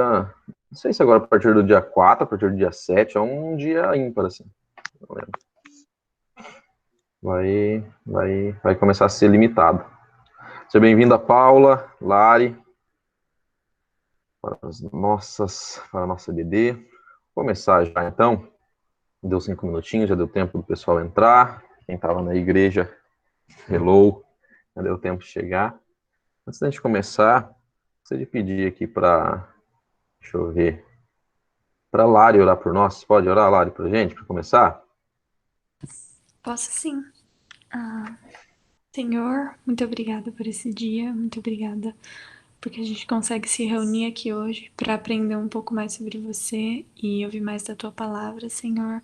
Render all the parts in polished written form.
não sei se agora a partir do dia 4, a partir do dia 7, é um dia ímpar, assim. Não lembro. Vai começar a ser limitado. Seja bem-vinda, Paula, Lari, para a nossa EBD. Vou começar já, então. Deu 5 minutinhos, já deu tempo do pessoal entrar. Quem estava na igreja, hello, já deu tempo de chegar. Antes da gente começar, gostaria de pedir aqui para, deixa eu ver, para a Lari orar por nós. Pode orar, Lari, para a gente, para começar? Posso sim. Senhor, muito obrigada por esse dia, muito obrigada porque a gente consegue se reunir aqui hoje para aprender um pouco mais sobre você e ouvir mais da tua palavra, Senhor.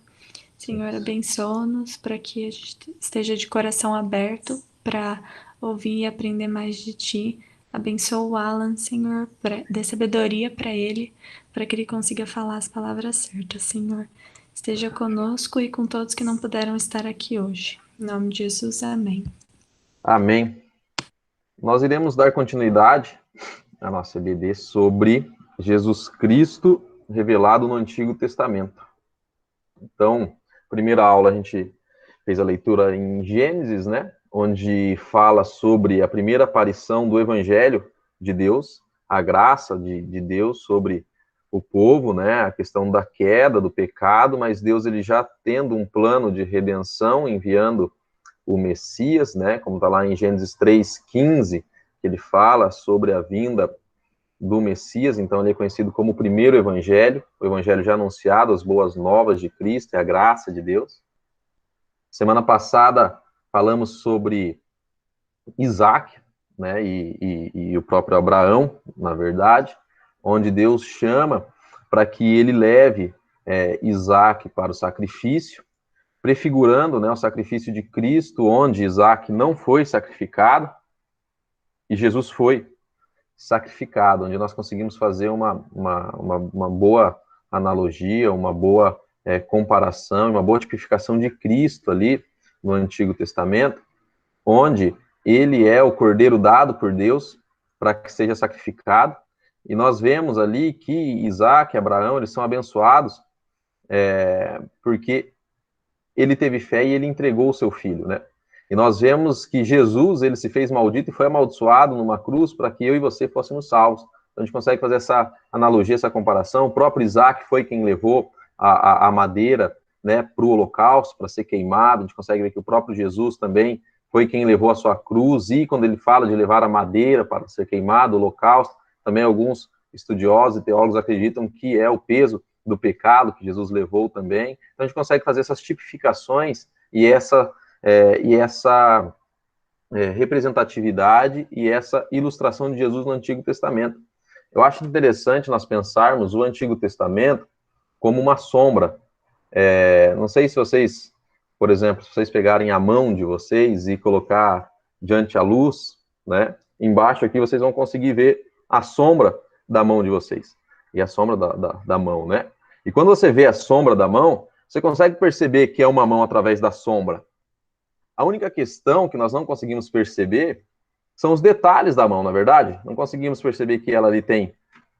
Sim. Senhor, abençoa-nos para que a gente esteja de coração aberto para ouvir e aprender mais de ti. Abençoa o Alan, Senhor, dê sabedoria para ele, para que ele consiga falar as palavras certas, Senhor. Esteja conosco e com todos que não puderam estar aqui hoje. Em nome de Jesus, amém. Amém. Nós iremos dar continuidade à nossa EBD sobre Jesus Cristo revelado no Antigo Testamento. Então, primeira aula a gente fez a leitura em Gênesis, né? Onde fala sobre a primeira aparição do Evangelho de Deus, a graça de Deus sobre o povo, né? A questão da queda, do pecado, mas Deus ele já tendo um plano de redenção, enviando o Messias, né? Como está lá em Gênesis 3:15, que ele fala sobre a vinda do Messias, então ele é conhecido como o primeiro evangelho, o evangelho já anunciado, as boas novas de Cristo e a graça de Deus. Semana passada falamos sobre Isaac, né, e o próprio Abraão, na verdade, onde Deus chama para que ele leve Isaac para o sacrifício, prefigurando, né, o sacrifício de Cristo, onde Isaac não foi sacrificado e Jesus foi sacrificado, onde nós conseguimos fazer uma boa analogia, uma boa comparação, uma boa tipificação de Cristo ali no Antigo Testamento, onde ele é o cordeiro dado por Deus para que seja sacrificado, e nós vemos ali que Isaac e Abraão, eles são abençoados porque ele teve fé e ele entregou o seu filho, né? E nós vemos que Jesus, ele se fez maldito e foi amaldiçoado numa cruz para que eu e você fôssemos salvos. Então a gente consegue fazer essa analogia, essa comparação. O próprio Isaac foi quem levou a madeira, né, para o holocausto, para ser queimado. A gente consegue ver que o próprio Jesus também foi quem levou a sua cruz, e quando ele fala de levar a madeira para ser queimado, o holocausto, também alguns estudiosos e teólogos acreditam que é o peso do pecado que Jesus levou também. Então a gente consegue fazer essas tipificações e essa representatividade e essa ilustração de Jesus no Antigo Testamento. Eu acho interessante nós pensarmos o Antigo Testamento como uma sombra. Não sei se vocês, por exemplo, se vocês pegarem a mão de vocês e colocar diante a luz, né? Embaixo aqui vocês vão conseguir ver a sombra da mão de vocês e a sombra da mão, né? E quando você vê a sombra da mão, você consegue perceber que é uma mão através da sombra. A única questão que nós não conseguimos perceber são os detalhes da mão, na verdade. Não conseguimos perceber que ela ali tem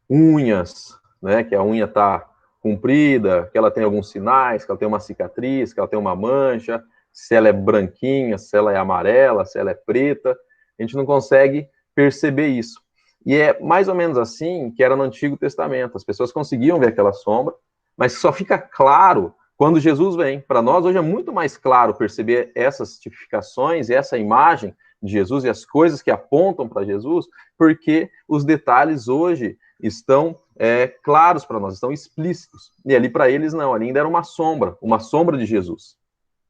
unhas, né? Que a unha está comprida, que ela tem alguns sinais, que ela tem uma cicatriz, que ela tem uma mancha, se ela é branquinha, se ela é amarela, se ela é preta. A gente não consegue perceber isso. E é mais ou menos assim que era no Antigo Testamento. As pessoas conseguiam ver aquela sombra, mas só fica claro quando Jesus vem. Para nós, hoje é muito mais claro perceber essas tipificações e essa imagem de Jesus e as coisas que apontam para Jesus, porque os detalhes hoje estão claros para nós, estão explícitos. E ali para eles não, ali ainda era uma sombra de Jesus.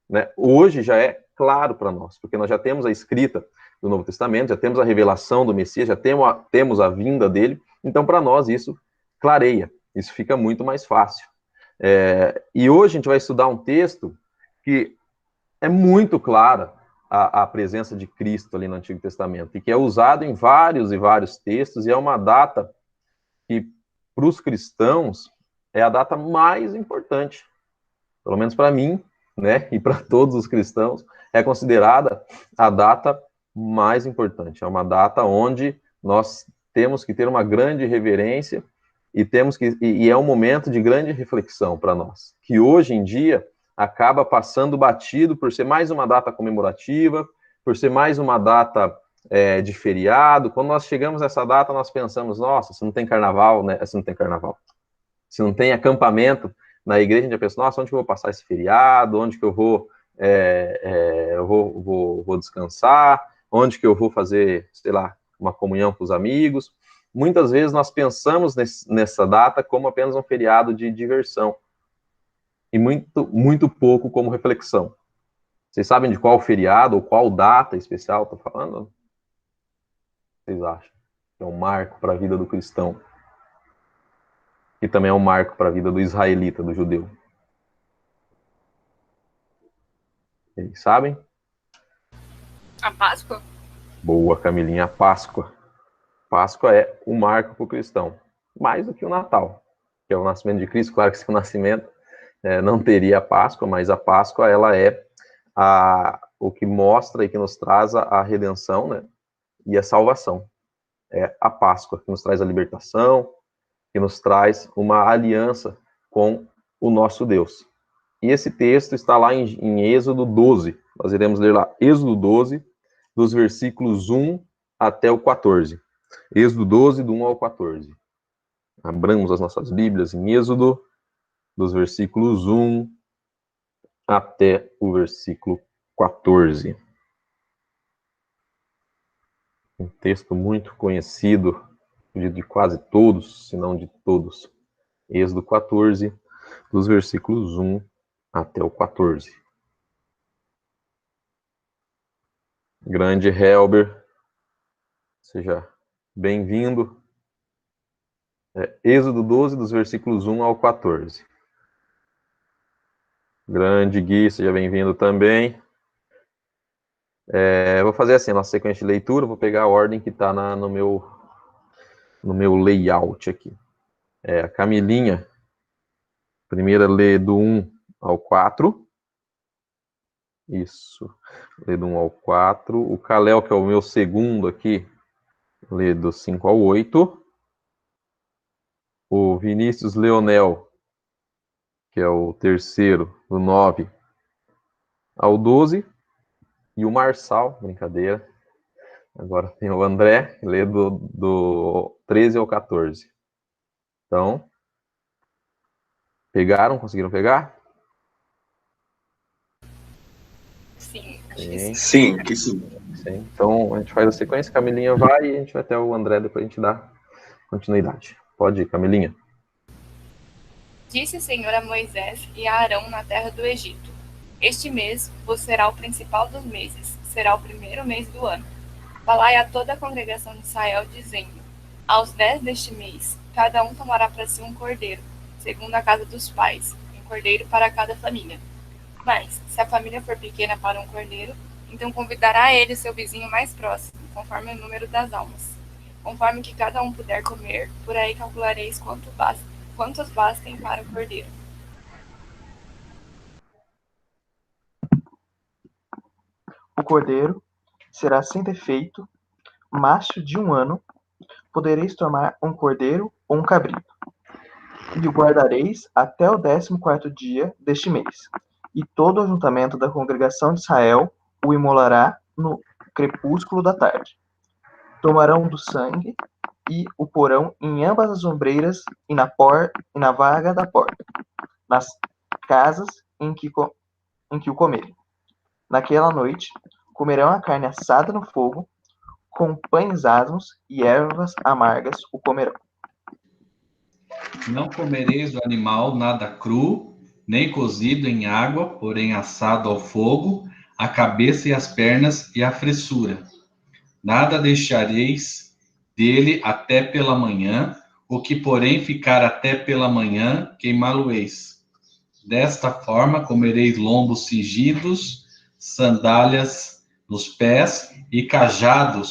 Né? Hoje já é claro para nós, porque nós já temos a escrita do Novo Testamento, já temos a revelação do Messias, já temos a vinda dele, então para nós isso clareia, isso fica muito mais fácil. E hoje a gente vai estudar um texto que é muito clara a presença de Cristo ali no Antigo Testamento, e que é usado em vários e vários textos, e é uma data que, para os cristãos, é a data mais importante, pelo menos para mim, né, e para todos os cristãos, é considerada a data mais importante. É uma data onde nós temos que ter uma grande reverência E é um momento de grande reflexão para nós, que hoje em dia acaba passando batido por ser mais uma data comemorativa, por ser mais uma data de feriado. Quando nós chegamos a essa data, nós pensamos, nossa, se não tem carnaval, né? Se não tem carnaval, se não tem acampamento na igreja, a gente já pensa, nossa, onde que eu vou passar esse feriado? Onde que eu vou, vou descansar? Onde que eu vou fazer, sei lá, uma comunhão com os amigos? Muitas vezes nós pensamos nessa data como apenas um feriado de diversão e muito pouco como reflexão. Vocês sabem de qual feriado ou qual data especial estou falando? Vocês acham? É um marco para a vida do cristão. E também é um marco para a vida do israelita, do judeu. Eles sabem? A Páscoa? Boa, Camilinha, a Páscoa. Páscoa é o marco para o cristão. Mais do que o Natal, que é o nascimento de Cristo. Claro que sem o nascimento não teria a Páscoa, mas a Páscoa ela é o que mostra e que nos traz a redenção, né? E a salvação. É a Páscoa, que nos traz a libertação, que nos traz uma aliança com o nosso Deus. E esse texto está lá em Êxodo 12. Nós iremos ler lá Êxodo 12, dos versículos 1 até o 14. Êxodo 12, do 1 ao 14. Abramos as nossas Bíblias em Êxodo, dos versículos 1 até o versículo 14. Um texto muito conhecido, de quase todos, se não de todos. Êxodo 14, dos versículos 1 até o 14. Grande Helber, seja bem-vindo. Êxodo 12, dos versículos 1 ao 14. Grande Gui, seja bem-vindo também. Vou fazer assim, a nossa sequência de leitura, vou pegar a ordem que está no meu layout aqui. A Camilinha, primeira lê do 1 ao 4. Isso, lê do 1 ao 4. O Kalel, que é o meu segundo aqui, lê do 5 ao 8. O Vinícius Leonel, que é o terceiro, do 9 ao 12. E o Marçal, brincadeira. Agora tem o André, que lê do 13 ao 14. Então, pegaram? Conseguiram pegar? Sim, acho que sim. Sim, que sim. Então, a gente faz a sequência, Camilinha vai e a gente vai até o André, depois a gente dá continuidade. Pode ir, Camilinha. Disse o Senhor a Moisés e a Arão na terra do Egito: Este mês vos será o principal dos meses, será o primeiro mês do ano. Falai a toda a congregação de Israel, dizendo: Aos 10 deste mês, cada um tomará para si um cordeiro, segundo a casa dos pais, um cordeiro para cada família. Mas, se a família for pequena para um cordeiro, então convidará ele seu vizinho mais próximo, conforme o número das almas. Conforme que cada um puder comer, por aí calculareis quantos bastem para o cordeiro. O cordeiro será sem defeito, macho de 1 ano. Podereis tomar um cordeiro ou um cabrito. E o guardareis até o 14º dia deste mês. E todo o ajuntamento da congregação de Israel o imolará no crepúsculo da tarde. Tomarão do sangue e o porão em ambas as ombreiras e na vaga da porta, nas casas em que o comerem. Naquela noite, comerão a carne assada no fogo, com pães asmos e ervas amargas o comerão. Não comereis do animal nada cru, nem cozido em água, porém assado ao fogo, a cabeça e as pernas e a fressura. Nada deixareis dele até pela manhã, o que porém ficar até pela manhã, queimá-lo-eis. Desta forma comereis lombos cingidos, sandálias nos pés e cajado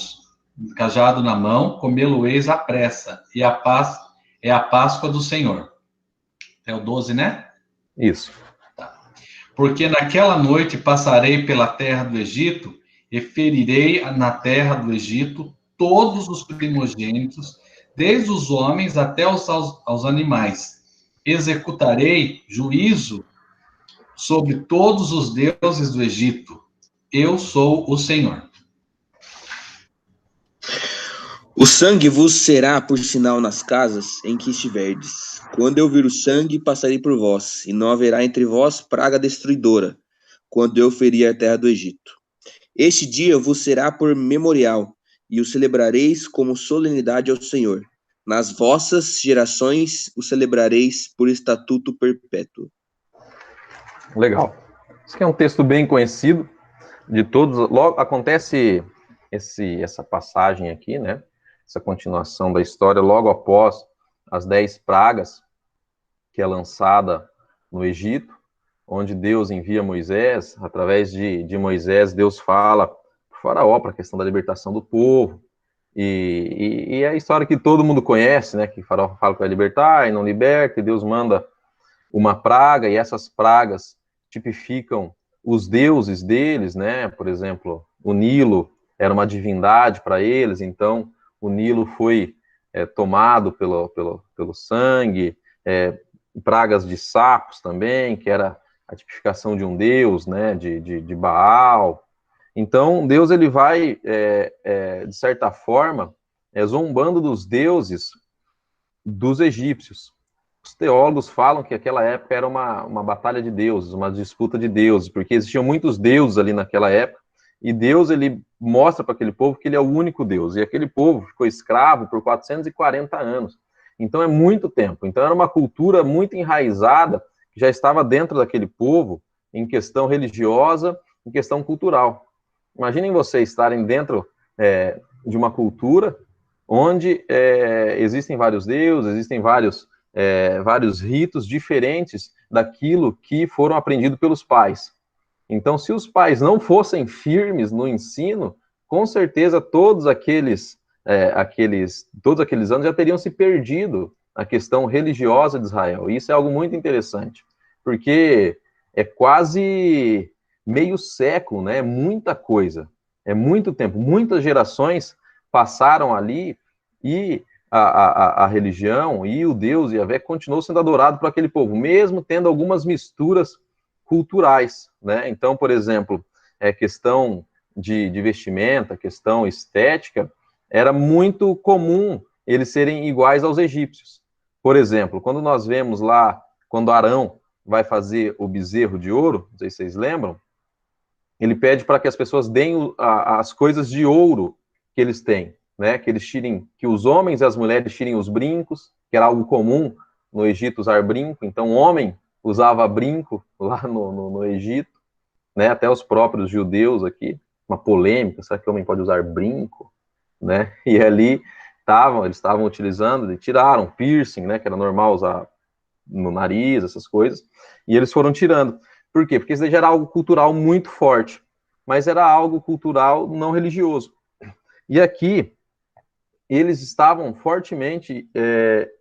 na mão, comê-lo-eis à pressa, e a paz é a Páscoa do Senhor. É o 12, né? Isso. Tá. Porque naquela noite passarei pela terra do Egito e ferirei na terra do Egito todos os primogênitos, desde os homens até aos animais. Executarei juízo sobre todos os deuses do Egito. Eu sou o Senhor. O sangue vos será por sinal nas casas em que estiverdes. Quando eu vir o sangue, passarei por vós, e não haverá entre vós praga destruidora, quando eu ferir a terra do Egito. Este dia vos será por memorial, e o celebrareis como solenidade ao Senhor. Nas vossas gerações o celebrareis por estatuto perpétuo. Legal. Isso aqui é um texto bem conhecido de todos. Logo acontece essa passagem aqui, né? Essa continuação da história logo após as 10 pragas que é lançada no Egito, onde Deus envia Moisés. Através de Moisés, Deus fala para o faraó para a questão da libertação do povo. E é a história que todo mundo conhece, né? Que o faraó fala que vai libertar e não liberta, e Deus manda uma praga, e essas pragas tipificam os deuses deles, né? Por exemplo, o Nilo era uma divindade para eles, então o Nilo foi tomado pelo sangue, pragas de sapos também, que era a tipificação de um deus, né? De Baal. Então, Deus ele vai, de certa forma, zombando dos deuses dos egípcios. Os teólogos falam que aquela época era uma batalha de deuses, uma disputa de deuses, porque existiam muitos deuses ali naquela época, e Deus ele mostra para aquele povo que ele é o único Deus, e aquele povo ficou escravo por 440 anos. Então é muito tempo. Então era uma cultura muito enraizada, que já estava dentro daquele povo, em questão religiosa, em questão cultural. Imaginem vocês estarem dentro de uma cultura onde existem vários deuses, existem vários ritos diferentes daquilo que foram aprendidos pelos pais. Então, se os pais não fossem firmes no ensino, com certeza todos aqueles anos já teriam se perdido a questão religiosa de Israel. E isso é algo muito interessante, porque é quase meio século, né? É muita coisa, é muito tempo, muitas gerações passaram ali, e a religião e o Deus Yahvé continuou sendo adorado por aquele povo, mesmo tendo algumas misturas culturais, né? Então, por exemplo, questão de vestimenta, questão estética, era muito comum eles serem iguais aos egípcios. Por exemplo, quando nós vemos lá, quando Arão vai fazer o bezerro de ouro, não sei se vocês lembram, ele pede para que as pessoas deem as coisas de ouro que eles têm, né? Que eles tirem, que os homens e as mulheres tirem os brincos, que era algo comum no Egito usar brinco. Então, o homem usava brinco lá no Egito, né? Até os próprios judeus aqui, uma polêmica, será que o homem pode usar brinco, né? E ali eles estavam utilizando, e tiraram piercing, né? Que era normal usar no nariz, essas coisas, e eles foram tirando. Por quê? Porque isso já era algo cultural muito forte, mas era algo cultural não religioso. E aqui, eles estavam fortemente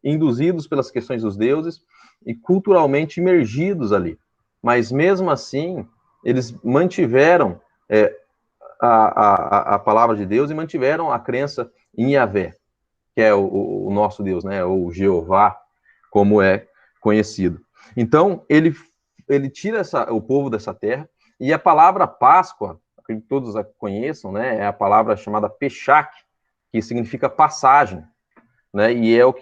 induzidos pelas questões dos deuses e culturalmente imergidos ali. Mas, mesmo assim, eles mantiveram a palavra de Deus e mantiveram a crença em Yahvé, que é o nosso Deus, né? Ou Jeová, como é conhecido. Então, ele tira o povo dessa terra, e a palavra Páscoa, que todos a conheçam, né? É a palavra chamada Peshach, que significa passagem, né? E é o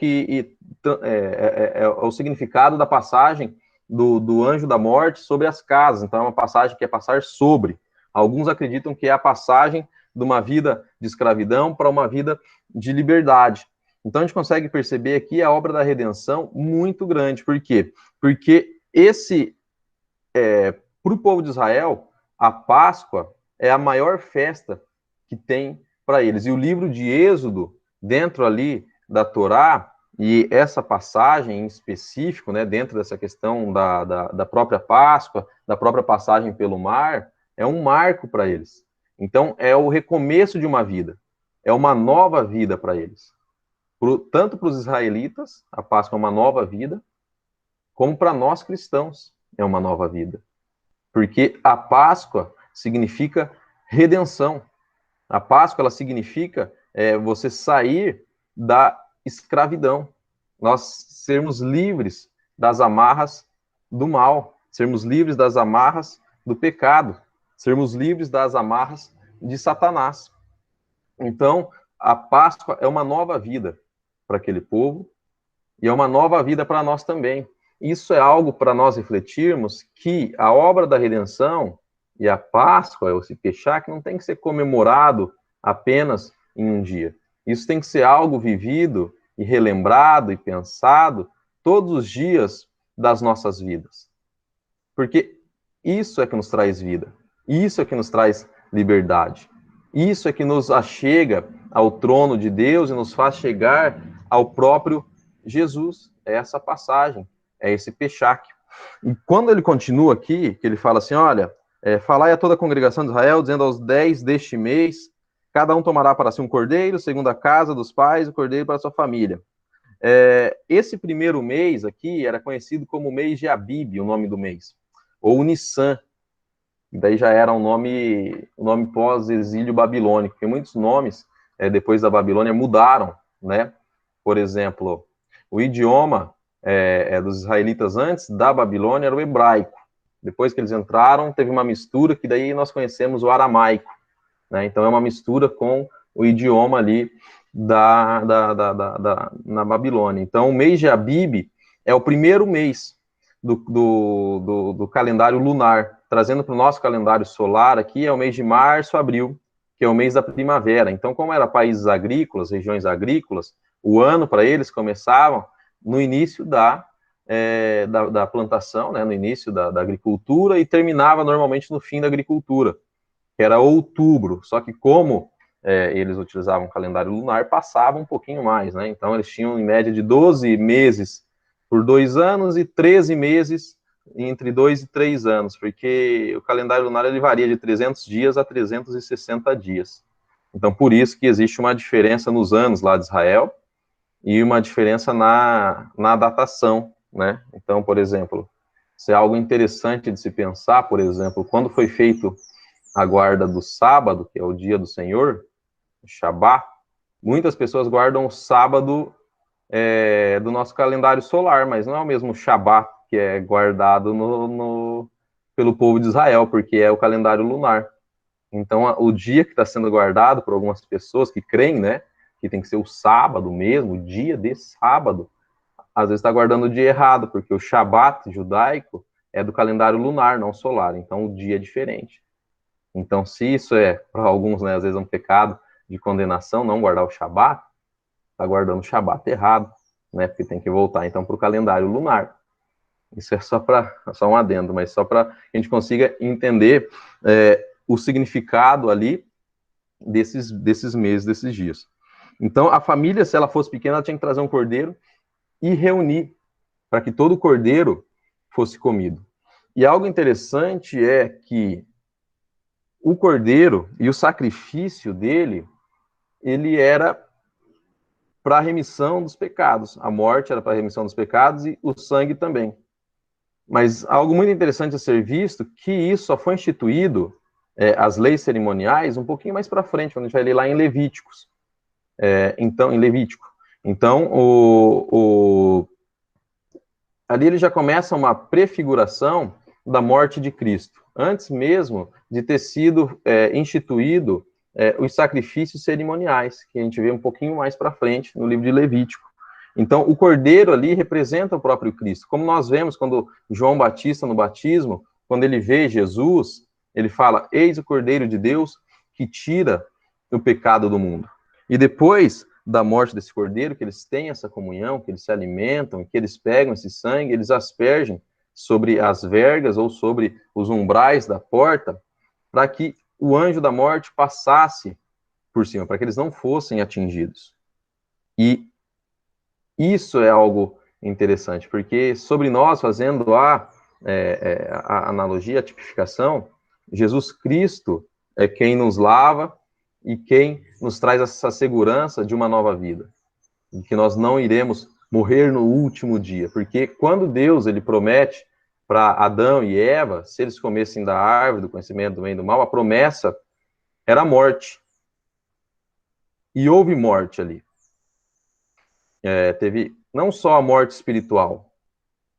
significado da passagem do anjo da morte sobre as casas. Então é uma passagem que é passar sobre. Alguns acreditam que é a passagem de uma vida de escravidão para uma vida de liberdade. Então a gente consegue perceber aqui a obra da redenção muito grande. Por quê? Porque para o povo de Israel, a Páscoa é a maior festa que tem para eles. E o livro de Êxodo, dentro ali da Torá, e essa passagem em específico, né, dentro dessa questão da própria Páscoa, da própria passagem pelo mar, é um marco para eles. Então, é o recomeço de uma vida, é uma nova vida para eles. Tanto para os israelitas, a Páscoa é uma nova vida, como para nós cristãos é uma nova vida. Porque a Páscoa significa redenção. A Páscoa, ela significa você sair da escravidão, nós sermos livres das amarras do mal, sermos livres das amarras do pecado, sermos livres das amarras de Satanás. Então, a Páscoa é uma nova vida para aquele povo e é uma nova vida para nós também. Isso é algo para nós refletirmos, que a obra da redenção e a Páscoa, esse Peshach, não tem que ser comemorado apenas em um dia. Isso tem que ser algo vivido e relembrado e pensado todos os dias das nossas vidas. Porque isso é que nos traz vida. Isso é que nos traz liberdade. Isso é que nos achega ao trono de Deus e nos faz chegar ao próprio Jesus. É essa passagem, é esse Peshach. E quando ele continua aqui, que ele fala assim, olha, falai a toda a congregação de Israel, dizendo aos 10 deste mês, cada um tomará para si um cordeiro, segundo a casa dos pais, o cordeiro para a sua família. Esse primeiro mês aqui era conhecido como mês de Abib, o nome do mês, ou Nissan. Daí já era um nome pós-exílio babilônico, porque muitos nomes, depois da Babilônia, mudaram, né? Por exemplo, o idioma dos israelitas antes da Babilônia era o hebraico. Depois que eles entraram, teve uma mistura, que daí nós conhecemos o aramaico, né? Então é uma mistura com o idioma ali na Babilônia. Então o mês de Abib é o primeiro mês do calendário lunar, trazendo para o nosso calendário solar aqui, é o mês de março, abril, que é o mês da primavera. Então, como era países agrícolas, regiões agrícolas, o ano para eles começava no início da plantação, né, no início da agricultura, e terminava normalmente no fim da agricultura, que era outubro. Só que como eles utilizavam o calendário lunar, passava um pouquinho mais, né? Então, eles tinham em média de 12 meses por 2 anos e 13 meses entre 2 e 3 anos, porque o calendário lunar ele varia de 300 dias a 360 dias. Então, por isso que existe uma diferença nos anos lá de Israel e uma diferença na datação, né? Então, por exemplo, isso é algo interessante de se pensar, por exemplo, quando foi feito a guarda do sábado, que é o dia do Senhor, o Shabá, muitas pessoas guardam o sábado do nosso calendário solar, mas não é o mesmo Shabat que é guardado pelo povo de Israel, porque é o calendário lunar. Então, o dia que está sendo guardado por algumas pessoas que creem, né, que tem que ser o sábado mesmo, o dia de sábado, às vezes está guardando o dia errado, porque o Shabat judaico é do calendário lunar, não solar, então o dia é diferente. Então, se isso para alguns, né, às vezes é um pecado de condenação, não guardar o Shabat, está guardando o Shabat errado, né, porque tem que voltar, então, para o calendário lunar. Isso é só um adendo, mas só para que a gente consiga entender o significado ali desses meses, desses dias. Então, a família, se ela fosse pequena, ela tinha que trazer um cordeiro e reunir, para que todo cordeiro fosse comido. E algo interessante é que o cordeiro e o sacrifício dele, ele era para a remissão dos pecados. A morte era para a remissão dos pecados e o sangue também. Mas algo muito interessante a ser visto, que isso só foi instituído, as leis cerimoniais, um pouquinho mais para frente, quando a gente vai ler lá em Levíticos. Em Levítico. Então, ali ele já começa uma prefiguração da morte de Cristo, antes mesmo de ter sido instituído os sacrifícios cerimoniais, que a gente vê um pouquinho mais para frente no livro de Levítico. Então, o cordeiro ali representa o próprio Cristo. Como nós vemos quando João Batista, no batismo, quando ele vê Jesus, ele fala, eis o cordeiro de Deus que tira o pecado do mundo. E depois da morte desse cordeiro, que eles têm essa comunhão, que eles se alimentam, que eles pegam esse sangue, eles aspergem sobre as vergas ou sobre os umbrais da porta, para que o anjo da morte passasse por cima, para que eles não fossem atingidos. E isso é algo interessante, porque sobre nós, fazendo a analogia, a tipificação, Jesus Cristo é quem nos lava e quem nos traz essa segurança de uma nova vida, de que nós não iremos morrer no último dia, porque quando Deus ele promete para Adão e Eva, se eles comessem da árvore do conhecimento do bem e do mal, a promessa era a morte. E houve morte ali. teve não só a morte espiritual,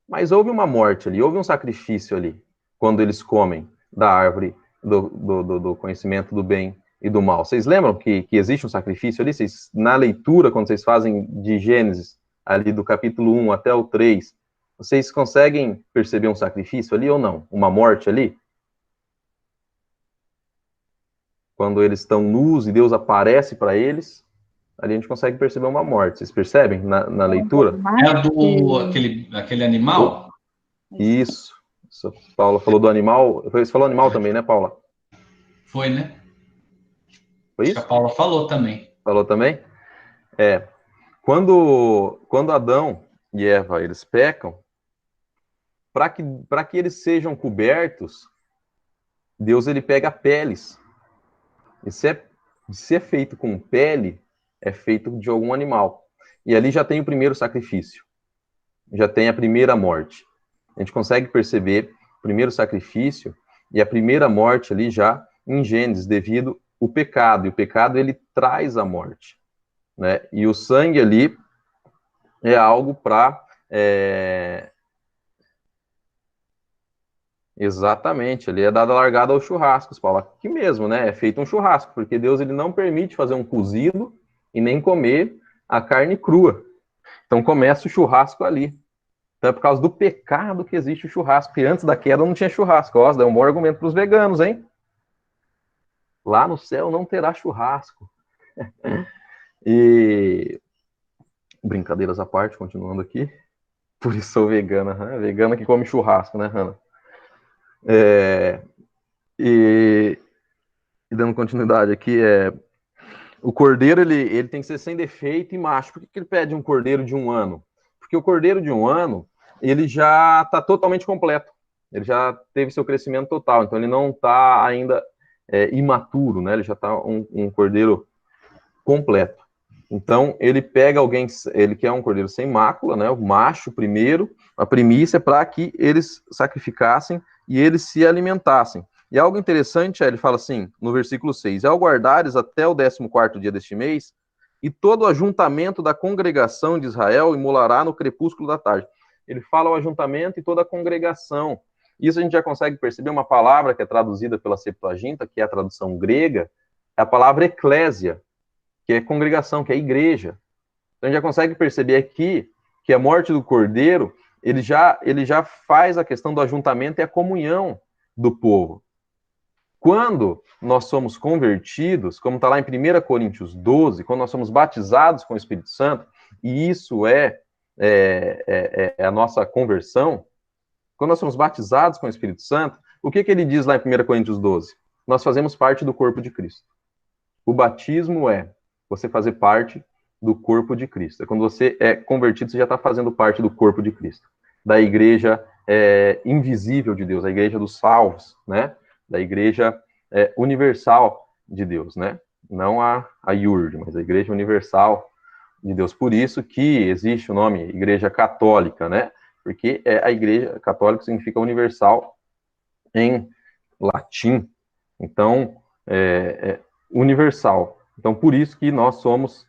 mas houve uma morte ali, houve um sacrifício ali, quando eles comem da árvore do conhecimento do bem e do mal. Vocês lembram que existe um sacrifício ali? Vocês, na leitura, quando vocês fazem de Gênesis, ali do capítulo 1 até o 3, vocês conseguem perceber um sacrifício ali ou não? Uma morte ali? Quando eles estão nus e Deus aparece para eles, ali a gente consegue perceber uma morte. Vocês percebem na leitura? É aquele animal? Isso. Paula falou do animal. Você falou animal também, né, Paula? Foi, né? Foi Acho isso? que a Paula falou também. Falou também? Quando Adão e Eva, eles pecam, para que eles sejam cobertos, Deus, ele pega peles. E se é feito com pele, é feito de algum animal. E ali já tem o primeiro sacrifício. Já tem a primeira morte. A gente consegue perceber o primeiro sacrifício e a primeira morte ali já em Gênesis, devido ao pecado. E o pecado, ele traz a morte, né? E o sangue ali é algo para... Exatamente, ele é dado a largada aos churrascos, Paulo. Aqui mesmo, né? É feito um churrasco, porque Deus, ele não permite fazer um cozido e nem comer a carne crua. Então começa o churrasco ali. Então é por causa do pecado que existe o churrasco, porque antes da queda não tinha churrasco. Ó, dá um bom argumento para os veganos, hein? Lá no céu não terá churrasco. E brincadeiras à parte, continuando aqui. Por isso sou vegana, né? Vegana que come churrasco, né, Hannah? E dando continuidade aqui, o cordeiro, ele tem que ser sem defeito e macho. Por que ele pede um cordeiro de 1 ano? Porque o cordeiro de 1 ano, ele já está totalmente completo. Ele já teve seu crescimento total. Então, ele não está ainda imaturo, né? Ele já está um cordeiro completo. Então, ele pega alguém, ele quer um cordeiro sem mácula, né? O macho primeiro, a primícia, para que eles sacrificassem e eles se alimentassem. E algo interessante, ele fala assim, no versículo 6, ao guardares até o 14º dia deste mês, e todo o ajuntamento da congregação de Israel imolará no crepúsculo da tarde. Ele fala o ajuntamento e toda a congregação. Isso a gente já consegue perceber uma palavra que é traduzida pela Septuaginta, que é a tradução grega, é a palavra eclésia, que é congregação, que é igreja. Então a gente já consegue perceber aqui que a morte do cordeiro, ele já faz a questão do ajuntamento e a comunhão do povo. Quando nós somos convertidos, como está lá em 1 Coríntios 12, quando nós somos batizados com o Espírito Santo, e isso é a nossa conversão, quando nós somos batizados com o Espírito Santo, o que ele diz lá em 1 Coríntios 12? Nós fazemos parte do corpo de Cristo. O batismo é você fazer parte do corpo de Cristo. Quando você é convertido, você já está fazendo parte do corpo de Cristo. Da igreja invisível de Deus, a igreja dos salvos, né? Da igreja universal de Deus, né? Não a IURD, mas a igreja universal de Deus. Por isso que existe o nome igreja católica, né? Porque a igreja católica significa universal em latim. Então, universal. Então, por isso que nós somos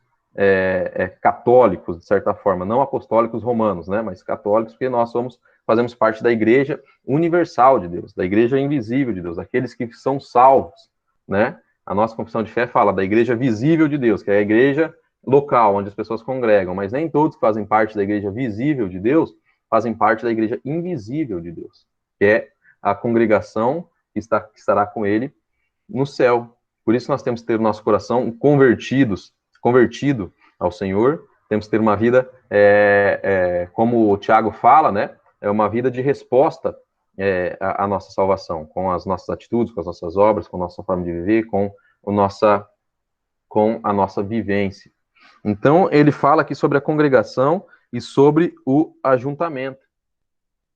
católicos, de certa forma, não apostólicos romanos, né, mas católicos, porque nós fazemos parte da igreja universal de Deus, da igreja invisível de Deus, aqueles que são salvos, né? A nossa confissão de fé fala da igreja visível de Deus, que é a igreja local, onde as pessoas congregam, mas nem todos que fazem parte da igreja visível de Deus fazem parte da igreja invisível de Deus, que é a congregação que estará com ele no céu. Por isso nós temos que ter o nosso coração convertido ao Senhor, temos que ter uma vida, como o Tiago fala, né? É uma vida de resposta à nossa salvação, com as nossas atitudes, com as nossas obras, com a nossa forma de viver, com a nossa vivência. Então, ele fala aqui sobre a congregação e sobre o ajuntamento,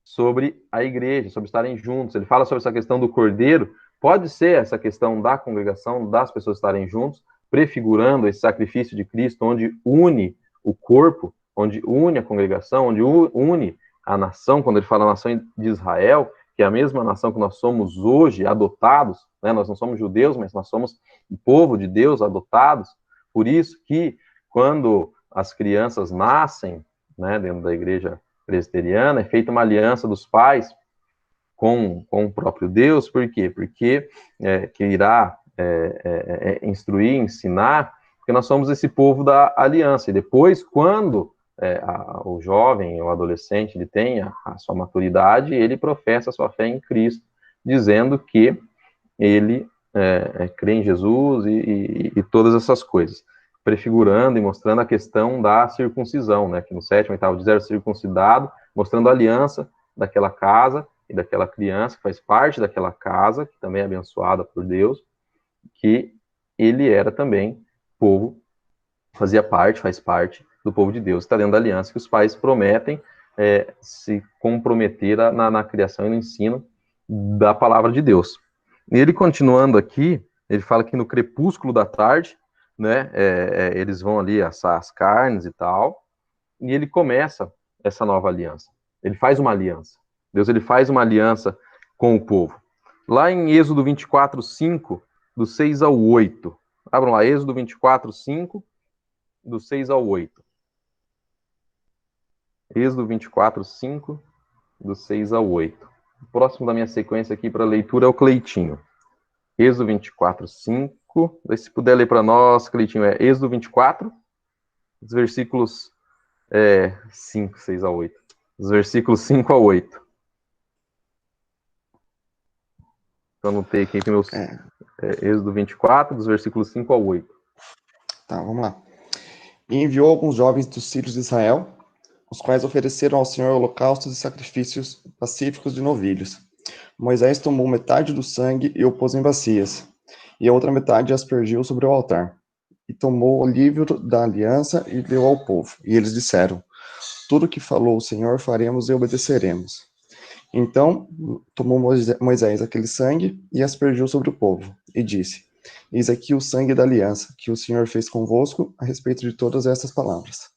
sobre a igreja, sobre estarem juntos. Ele fala sobre essa questão do cordeiro. Pode ser essa questão da congregação, das pessoas estarem juntos, prefigurando esse sacrifício de Cristo, onde une o corpo, onde une a congregação, onde une a nação, quando ele fala a nação de Israel, que é a mesma nação que nós somos hoje, adotados, né? Nós não somos judeus, mas nós somos o povo de Deus, adotados. Por isso que, quando as crianças nascem, né, dentro da igreja presbiteriana, é feita uma aliança dos pais com o próprio Deus. Por quê? Porque que irá instruir, ensinar, porque nós somos esse povo da aliança. E depois, quando o jovem, o adolescente, ele tem a sua maturidade, ele professa a sua fé em Cristo, dizendo que ele crê em Jesus e todas essas coisas, prefigurando e mostrando a questão da circuncisão, né, que no 7º, 8º dia era circuncidado, mostrando a aliança daquela casa e daquela criança que faz parte daquela casa, que também é abençoada por Deus, que ele era também povo, faz parte do povo de Deus, está dentro da aliança que os pais prometem se comprometer na criação e no ensino da palavra de Deus. E ele, continuando aqui, ele fala que no crepúsculo da tarde, né, eles vão ali assar as carnes e tal, e ele começa essa nova aliança. Ele faz uma aliança. Deus, ele faz uma aliança com o povo. Lá em Êxodo 24, 5, do 6 ao 8. Abram lá, Êxodo 24, 5, do 6 ao 8. Êxodo 24, 5, do 6 ao 8. O próximo da minha sequência aqui para leitura é o Cleitinho. Êxodo 24, 5. Se puder ler para nós, Cleitinho, é Êxodo 24, os versículos 5, 6 a 8. Os versículos 5 a 8. Eu anotei aqui que meus... Êxodo 24, dos versículos 5 a 8. Tá, vamos lá. E enviou alguns jovens dos filhos de Israel, os quais ofereceram ao Senhor holocaustos e sacrifícios pacíficos de novilhos. Moisés tomou metade do sangue e o pôs em bacias, e a outra metade aspergiu sobre o altar. E tomou o livro da aliança e deu ao povo. E eles disseram: tudo que falou o Senhor faremos e obedeceremos. Então tomou Moisés aquele sangue e aspergiu sobre o povo, e disse: eis aqui o sangue da aliança, que o Senhor fez convosco a respeito de todas essas palavras.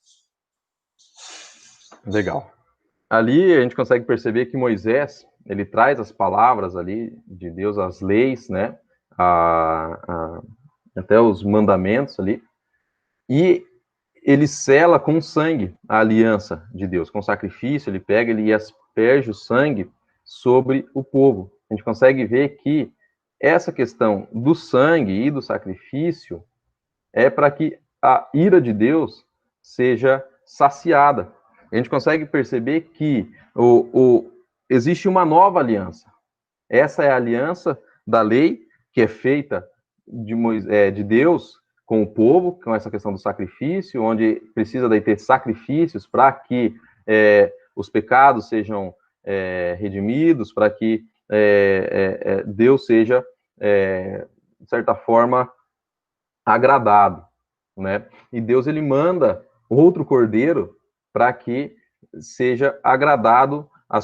Legal. Ali a gente consegue perceber que Moisés, ele traz as palavras ali de Deus, as leis, né, até os mandamentos ali, e ele sela com sangue a aliança de Deus, com sacrifício. Ele pega, ele asperge o sangue sobre o povo. A gente consegue ver que essa questão do sangue e do sacrifício é para que a ira de Deus seja saciada. A gente consegue perceber que existe uma nova aliança. Essa é a aliança da lei, que é feita de Deus com o povo, com essa questão do sacrifício, onde precisa daí ter sacrifícios para que os pecados sejam redimidos, para que Deus seja, de certa forma, agradado, né? E Deus, ele manda outro cordeiro para que seja agradada a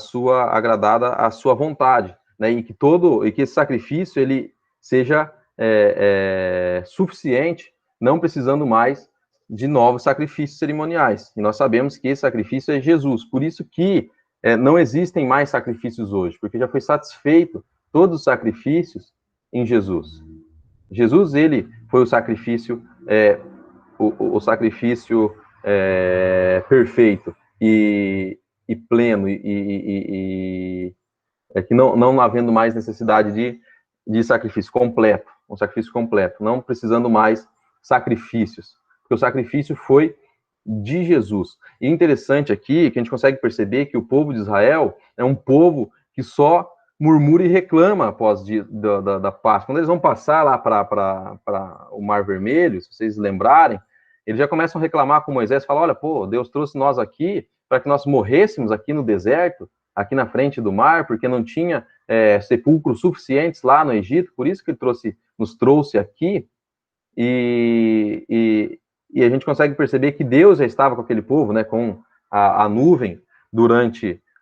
sua vontade, né? E que esse sacrifício ele seja suficiente, não precisando mais de novos sacrifícios cerimoniais. E nós sabemos que esse sacrifício é Jesus. Por isso que não existem mais sacrifícios hoje, porque já foi satisfeito todos os sacrifícios em Jesus. Jesus, ele foi o sacrifício, o sacrifício perfeito e pleno, e que não havendo mais necessidade de sacrifício completo, um sacrifício completo, não precisando mais sacrifícios, porque o sacrifício foi de Jesus. E interessante aqui que a gente consegue perceber que o povo de Israel é um povo que só murmura e reclama após da Páscoa. Quando eles vão passar lá para o Mar Vermelho, se vocês lembrarem, eles já começam a reclamar com Moisés, falam: olha, pô, Deus trouxe nós aqui para que nós morrêssemos aqui no deserto, aqui na frente do mar, porque não tinha sepulcros suficientes lá no Egito, por isso que ele nos trouxe aqui. E a gente consegue perceber que Deus já estava com aquele povo, né, com a nuvem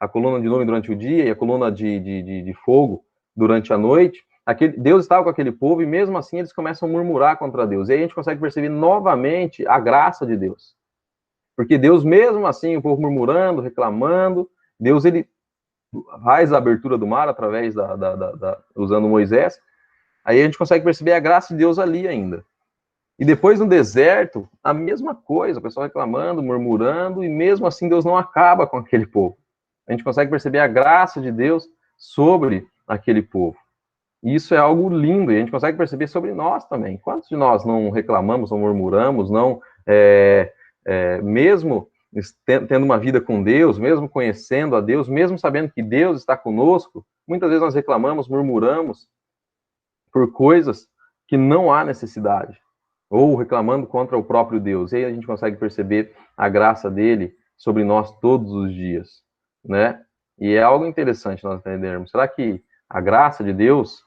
a coluna de nuvem durante o dia e a coluna de fogo durante a noite. Deus estava com aquele povo, e mesmo assim eles começam a murmurar contra Deus. E aí a gente consegue perceber novamente a graça de Deus. Porque Deus, mesmo assim, o povo murmurando, reclamando, Deus, ele faz a abertura do mar através usando Moisés. Aí a gente consegue perceber a graça de Deus ali ainda. E depois no deserto, a mesma coisa, o pessoal reclamando, murmurando, e mesmo assim Deus não acaba com aquele povo. A gente consegue perceber a graça de Deus sobre aquele povo. E isso é algo lindo, e a gente consegue perceber sobre nós também. Quantos de nós não reclamamos, não murmuramos, não, mesmo tendo uma vida com Deus, mesmo conhecendo a Deus, mesmo sabendo que Deus está conosco, muitas vezes nós reclamamos, murmuramos por coisas que não há necessidade, ou reclamando contra o próprio Deus. E aí a gente consegue perceber a graça dele sobre nós todos os dias, né? E é algo interessante nós entendermos. Será que a graça de Deus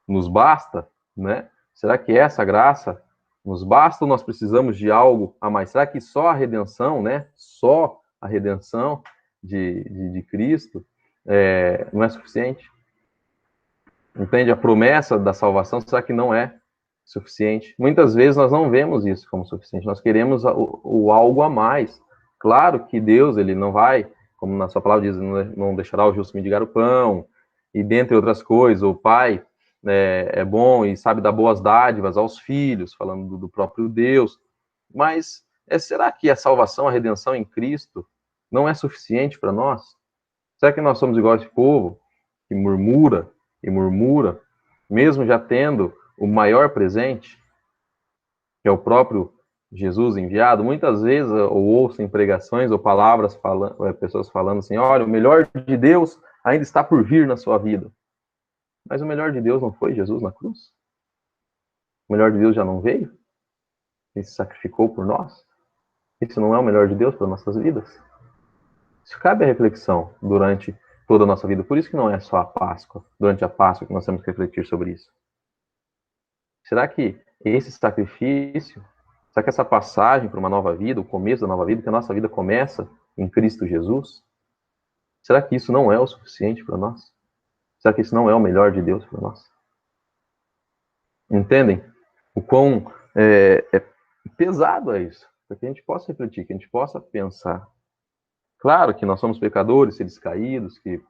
nos basta, né? Será que essa graça nos basta ou nós precisamos de algo a mais? Será que só a redenção, né? Só a redenção de Cristo não é suficiente? Entende? A promessa da salvação, será que não é suficiente? Muitas vezes nós não vemos isso como suficiente. Nós queremos o algo a mais. Claro que Deus, ele não vai, como na sua palavra diz, não deixará o justo mendigar o pão, e dentre outras coisas, o Pai é bom e sabe dar boas dádivas aos filhos, falando do próprio Deus. Mas será que a salvação, a redenção em Cristo não é suficiente para nós? Será que nós somos igual a esse povo que murmura e murmura, mesmo já tendo o maior presente, que é o próprio Jesus enviado? Muitas vezes eu ouço em pregações ou palavras, pessoas falando assim, olha, o melhor de Deus ainda está por vir na sua vida. Mas o melhor de Deus não foi Jesus na cruz? O melhor de Deus já não veio? Ele se sacrificou por nós? Isso não é o melhor de Deus para nossas vidas? Isso cabe a reflexão durante toda a nossa vida. Por isso que não é só a Páscoa, durante a Páscoa que nós temos que refletir sobre isso. Será que esse sacrifício, será que essa passagem para uma nova vida, o começo da nova vida, que a nossa vida começa em Cristo Jesus, será que isso não é o suficiente para nós? Será que isso não é o melhor de Deus para nós? Entendem? O quão pesado é isso? Para que a gente possa refletir, que a gente possa pensar. Claro que nós somos pecadores, seres caídos, que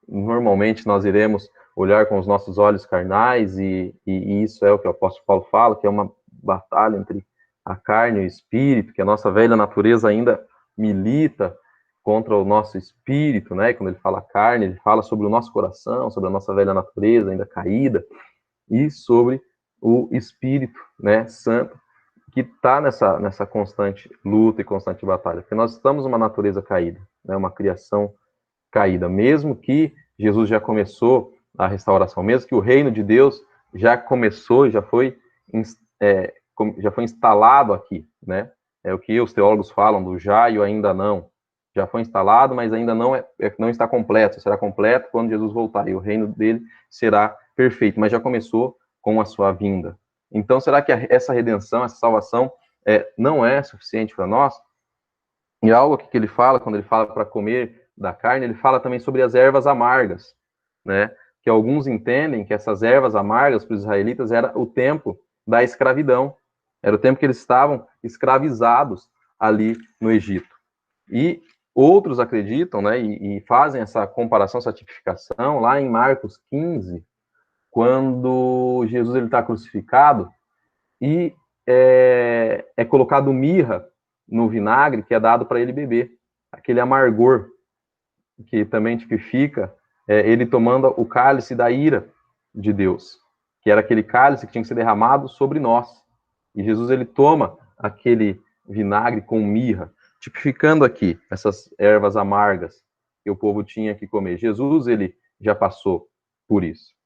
normalmente nós iremos olhar com os nossos olhos carnais, e isso é o que o apóstolo Paulo fala, que é uma batalha entre a carne e o espírito, que a nossa velha natureza ainda milita contra o nosso espírito, né? Quando ele fala carne, ele fala sobre o nosso coração, sobre a nossa velha natureza ainda caída, e sobre o Espírito, né, Santo, que está nessa constante luta e constante batalha, porque nós estamos numa natureza caída, né, uma criação caída, mesmo que Jesus já começou a restauração, mesmo que o reino de Deus já começou e já foi instalado aqui, né, é o que os teólogos falam do já e o ainda não, já foi instalado, mas ainda não está completo, será completo quando Jesus voltar, e o reino dele será perfeito, mas já começou com a sua vinda. Então, será que essa redenção, essa salvação, não é suficiente para nós? E algo que ele fala, quando ele fala para comer da carne, ele fala também sobre as ervas amargas, né? Que alguns entendem que essas ervas amargas para os israelitas era o tempo da escravidão, era o tempo que eles estavam escravizados ali no Egito. E outros acreditam, né, e fazem essa comparação, essa tipificação, lá em Marcos 15, quando Jesus está crucificado, e é colocado mirra no vinagre que é dado para ele beber, aquele amargor, que também tipifica ele tomando o cálice da ira de Deus, que era aquele cálice que tinha que ser derramado sobre nós. E Jesus, ele toma aquele vinagre com mirra, tipificando aqui essas ervas amargas que o povo tinha que comer. Jesus, ele já passou por isso.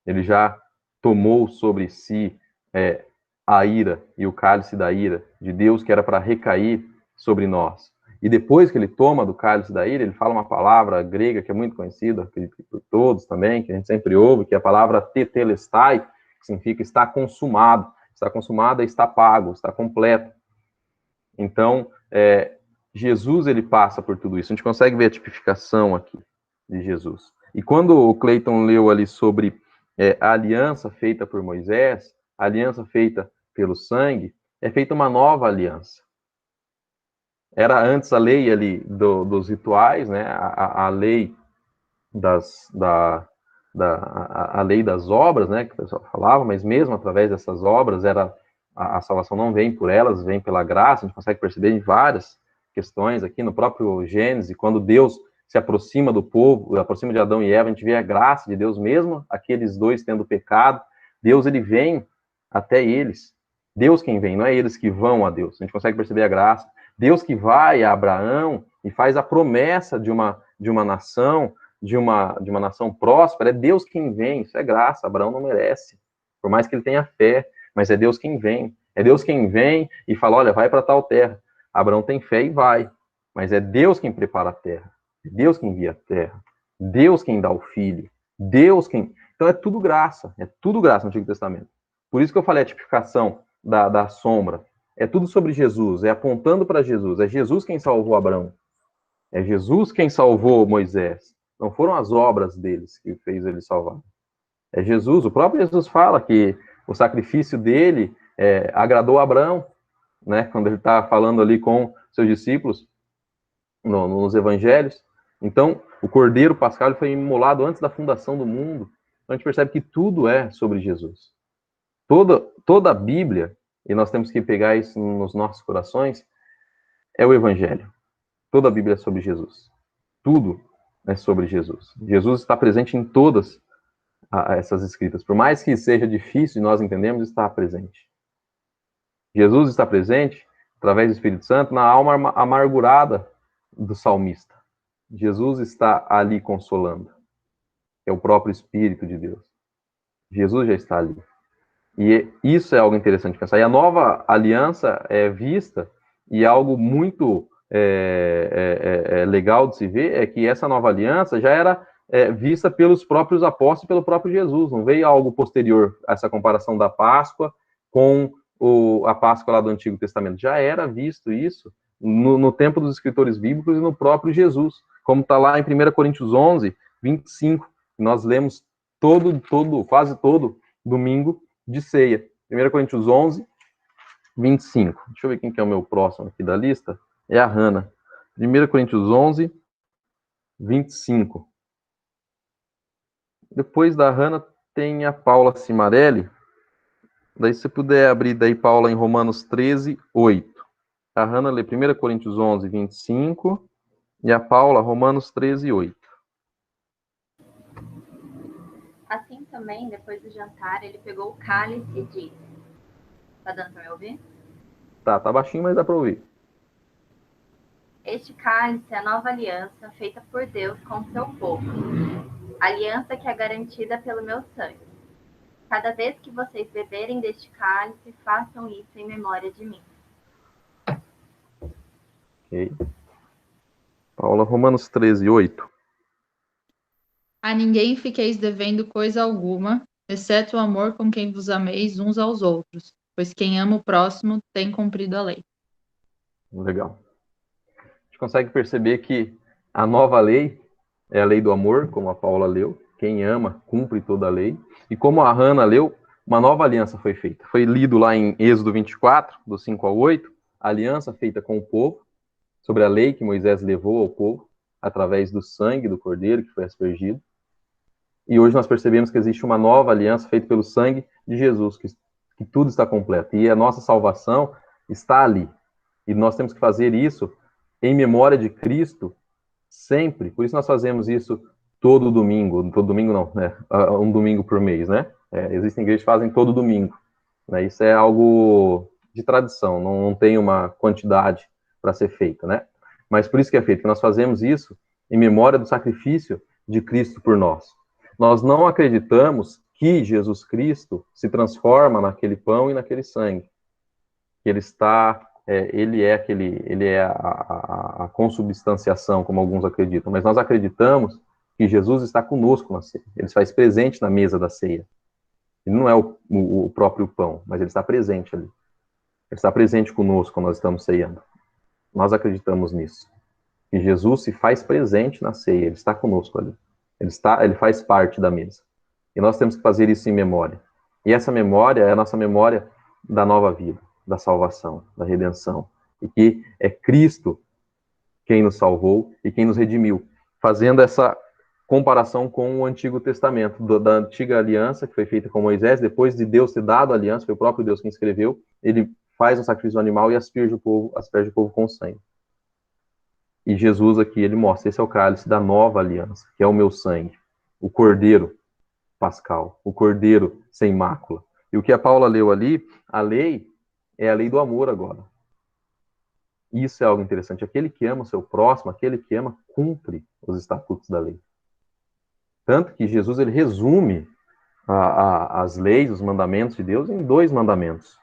Ele já tomou sobre si a ira e o cálice da ira de Deus, que era para recair sobre nós. E depois que ele toma do cálice da ira, ele fala uma palavra grega que é muito conhecida por todos também, que a gente sempre ouve, que é a palavra tetelestai, que significa está consumado. Está consumado é está pago, está completo. Então, Jesus, ele passa por tudo isso. A gente consegue ver a tipificação aqui de Jesus. E quando o Cleiton leu ali sobre a aliança feita por Moisés, a aliança feita pelo sangue, é feita uma nova aliança. Era antes a lei ali dos rituais, né? A lei a lei das obras, né? Que o pessoal falava, mas mesmo através dessas obras era a salvação não vem por elas, vem pela graça. A gente consegue perceber em várias questões aqui no próprio Gênesis, quando Deus se aproxima do povo, aproxima de Adão e Eva, a gente vê a graça de Deus, mesmo aqueles dois tendo pecado, Deus, ele vem até eles. Deus quem vem, não é eles que vão a Deus. A gente consegue perceber a graça. Deus que vai a Abraão e faz a promessa de uma nação, de uma nação próspera, é Deus quem vem. Isso é graça, Abraão não merece, por mais que ele tenha fé, mas é Deus quem vem. É Deus quem vem e fala, olha, vai para tal terra. Abraão tem fé e vai, mas é Deus quem prepara a terra. É Deus quem envia a terra. Deus quem dá o filho. Deus quem... Então é tudo graça no Antigo Testamento. Por isso que eu falei a tipificação da sombra. É tudo sobre Jesus, é apontando para Jesus. É Jesus quem salvou Abraão. É Jesus quem salvou Moisés. Não foram as obras deles que fez ele salvar. É Jesus. O próprio Jesus fala que o sacrifício dele agradou a Abraão, né? Quando ele está falando ali com seus discípulos nos evangelhos. Então, o Cordeiro Pascal foi imolado antes da fundação do mundo. Então, a gente percebe que tudo é sobre Jesus. Toda a Bíblia, e nós temos que pegar isso nos nossos corações, é o Evangelho. Toda a Bíblia é sobre Jesus. Tudo é sobre Jesus. Jesus está presente em todas essas escritas. Por mais que seja difícil de nós entendermos, está presente. Jesus está presente, através do Espírito Santo, na alma amargurada do salmista. Jesus está ali consolando. É o próprio Espírito de Deus. Jesus já está ali. E isso é algo interessante de pensar. E a nova aliança é vista, e algo muito legal de se ver, é que essa nova aliança já era vista pelos próprios apóstolos e pelo próprio Jesus. Não veio algo posterior a essa comparação da Páscoa com a Páscoa lá do Antigo Testamento. Já era visto isso no tempo dos escritores bíblicos e no próprio Jesus. Como está lá em 1 Coríntios 11, 25, nós lemos quase todo domingo de ceia. 1 Coríntios 11, 25. Deixa eu ver quem que é o meu próximo aqui da lista. É a Hannah. 1 Coríntios 11, 25. Depois da Hannah tem a Paula Cimarelli. Daí se você puder abrir daí Paula em Romanos 13, 8. A Hannah lê 1 Coríntios 11, 25. E a Paula, Romanos 13, 8. Assim também, depois do jantar, ele pegou o cálice e disse... Tá dando para me ouvir? Tá baixinho, mas dá para ouvir. Este cálice é a nova aliança feita por Deus com o seu povo. Aliança que é garantida pelo meu sangue. Cada vez que vocês beberem deste cálice, façam isso em memória de mim. Ok. Paula, Romanos 13, 8. A ninguém fiqueis devendo coisa alguma, exceto o amor com quem vos ameis uns aos outros, pois quem ama o próximo tem cumprido a lei. Legal. A gente consegue perceber que a nova lei é a lei do amor, como a Paula leu. Quem ama, cumpre toda a lei. E como a Hannah leu, uma nova aliança foi feita. Foi lido lá em Êxodo 24, do 5 ao 8, a aliança feita com o povo, sobre a lei que Moisés levou ao povo, através do sangue do cordeiro que foi aspergido. E hoje nós percebemos que existe uma nova aliança feita pelo sangue de Jesus, que tudo está completo. E a nossa salvação está ali. E nós temos que fazer isso em memória de Cristo sempre. Por isso nós fazemos isso todo domingo não, né? Um domingo por mês, né? Existem igrejas que fazem todo domingo. Né? Isso é algo de tradição, não tem uma quantidade para ser feita, né? Mas por isso que é feito, que nós fazemos isso em memória do sacrifício de Cristo por nós. Nós não acreditamos que Jesus Cristo se transforma naquele pão e naquele sangue. Ele é a consubstanciação, como alguns acreditam, mas nós acreditamos que Jesus está conosco na ceia. Ele se faz presente na mesa da ceia. Ele não é o próprio pão, mas ele está presente ali. Ele está presente conosco quando nós estamos ceando. Nós acreditamos nisso. Que Jesus se faz presente na ceia, ele está conosco ali. Ele faz parte da mesa. E nós temos que fazer isso em memória. E essa memória é a nossa memória da nova vida, da salvação, da redenção. E que é Cristo quem nos salvou e quem nos redimiu, fazendo essa comparação com o Antigo Testamento, da antiga aliança, que foi feita com Moisés, depois de Deus ter dado a aliança, foi o próprio Deus quem escreveu, ele faz um sacrifício do animal e asperge o povo com sangue. E Jesus aqui, ele mostra, esse é o cálice da nova aliança, que é o meu sangue, o cordeiro pascal, o cordeiro sem mácula. E o que a Paula leu ali, a lei é a lei do amor agora. Isso é algo interessante. Aquele que ama o seu próximo, aquele que ama, cumpre os estatutos da lei. Tanto que Jesus, ele resume as leis, os mandamentos de Deus em 2 mandamentos,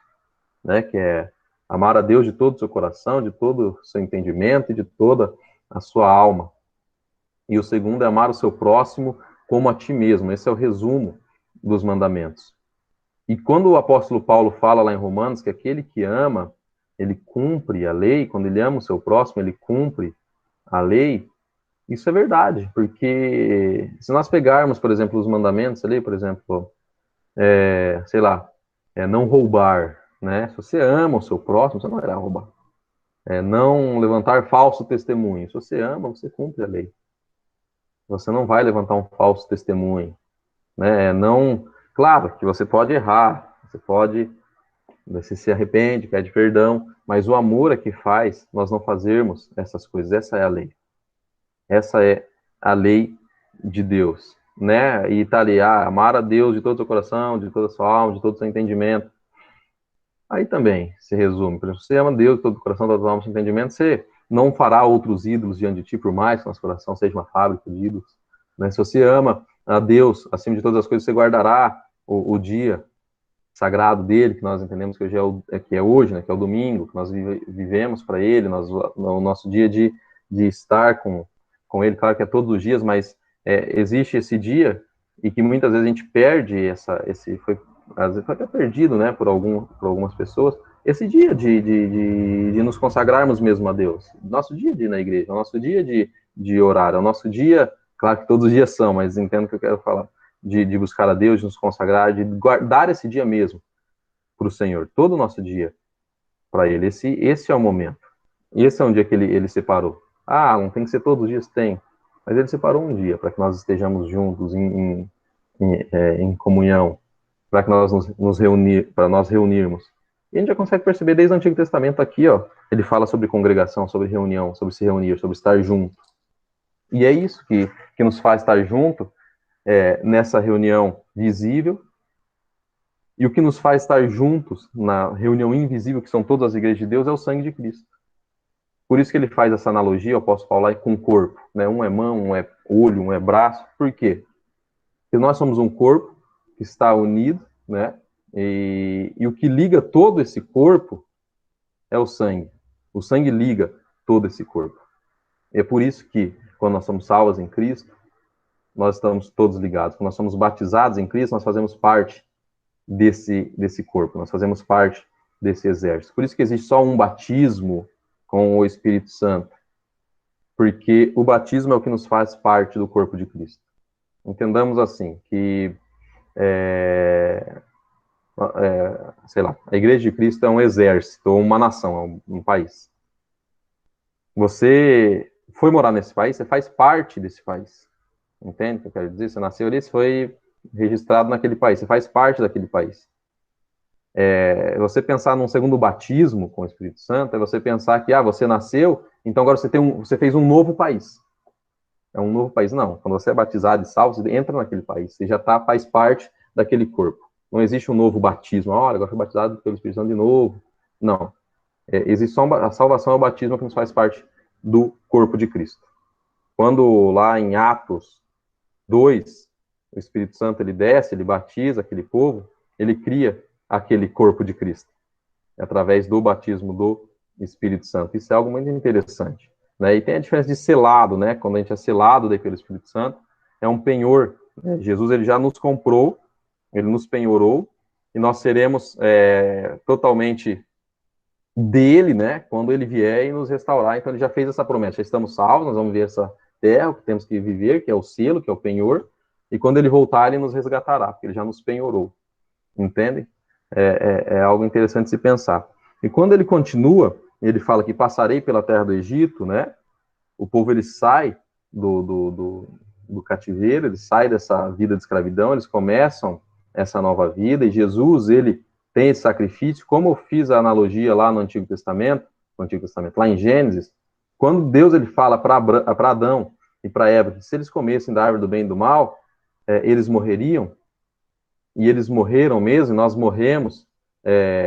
né? Que é amar a Deus de todo o seu coração, de todo o seu entendimento e de toda a sua alma. E o segundo é amar o seu próximo como a ti mesmo. Esse é o resumo dos mandamentos. E quando o apóstolo Paulo fala lá em Romanos que aquele que ama, ele cumpre a lei, quando ele ama o seu próximo, ele cumpre a lei, isso é verdade, porque se nós pegarmos, por exemplo, os mandamentos ali, por exemplo, não roubar, né? Se você ama o seu próximo, você não irá roubar. Não levantar falso testemunho. Se você ama, você cumpre a lei. Você não vai levantar um falso testemunho, né? Claro que você pode errar, você se arrepende, pede perdão, mas o amor é que faz nós não fazermos essas coisas. Essa é a lei. Essa é a lei de Deus, né? E tá ali, amar a Deus de todo o seu coração, de toda a sua alma, de todo o seu entendimento. Aí também se resume, por exemplo, você ama Deus de todo o coração, de toda a alma, de todo o seu entendimento, você não fará outros ídolos diante de ti, por mais que nosso coração seja uma fábrica de ídolos, né? Se você ama a Deus acima de todas as coisas, você guardará o dia sagrado dele, que nós entendemos que hoje, né, que é o domingo, que nós vivemos para ele, o nosso dia de estar com ele, claro que é todos os dias, mas existe esse dia, e que muitas vezes a gente perde foi até perdido, né, por algumas pessoas, esse dia de nos consagrarmos mesmo a Deus, nosso dia de ir na igreja, o nosso dia de orar, o nosso dia, claro que todos os dias são, mas entendo o que eu quero falar, de buscar a Deus, de nos consagrar, de guardar esse dia mesmo para o Senhor, todo o nosso dia para Ele. Esse é o momento. Esse é um dia que Ele separou. Não tem que ser todos os dias? Tem. Mas Ele separou um dia para que nós estejamos juntos em comunhão, para que nós nos reunirmos. E a gente já consegue perceber desde o Antigo Testamento aqui, ele fala sobre congregação, sobre reunião, sobre se reunir, sobre estar junto. E é isso que nos faz estar junto, nessa reunião visível, e o que nos faz estar juntos na reunião invisível, que são todas as igrejas de Deus, é o sangue de Cristo. Por isso que ele faz essa analogia, eu posso falar com o corpo, né? Um é mão, um é olho, um é braço. Por quê? Porque nós somos um corpo que está unido, né? E o que liga todo esse corpo é o sangue. O sangue liga todo esse corpo. E é por isso que, quando nós somos salvos em Cristo, nós estamos todos ligados. Quando nós somos batizados em Cristo, nós fazemos parte desse corpo, nós fazemos parte desse exército. Por isso que existe só um batismo com o Espírito Santo, porque o batismo é o que nos faz parte do corpo de Cristo. Entendamos assim, que a Igreja de Cristo é um exército, ou uma nação, um país. Você foi morar nesse país, você faz parte desse país. Entende o que eu quero dizer? Você nasceu ali, você foi registrado naquele país, você faz parte daquele país. Você pensar num segundo batismo com o Espírito Santo, é você pensar que, você nasceu, então agora você fez um novo país. É um novo país. Não, quando você é batizado e salvo, você entra naquele país, você já faz parte daquele corpo. Não existe um novo batismo, agora fui batizado pelo Espírito Santo de novo. Não. Existe só a salvação, é o batismo que nos faz parte do corpo de Cristo. Quando lá em Atos 2, o Espírito Santo ele desce, ele batiza aquele povo, ele cria aquele corpo de Cristo, através do batismo do Espírito Santo. Isso é algo muito interessante, né? E tem a diferença de selado, né? Quando a gente é selado daí pelo Espírito Santo, é um penhor, né? Jesus ele já nos comprou, ele nos penhorou, e nós seremos totalmente dele, né? Quando ele vier e nos restaurar. Então ele já fez essa promessa, já estamos salvos, nós vamos ver essa terra que temos que viver, que é o selo, que é o penhor, e quando ele voltar, ele nos resgatará, porque ele já nos penhorou. Entendem? É algo interessante se pensar. E quando ele continua, ele fala que passarei pela terra do Egito, né? O povo ele sai do cativeiro, eles saem dessa vida de escravidão, eles começam essa nova vida, e Jesus, ele tem esse sacrifício, como eu fiz a analogia lá no Antigo Testamento, lá em Gênesis, quando Deus ele fala para Adão e para Eva que se eles comessem da árvore do bem e do mal, eles morreriam, e eles morreram mesmo, nós morremos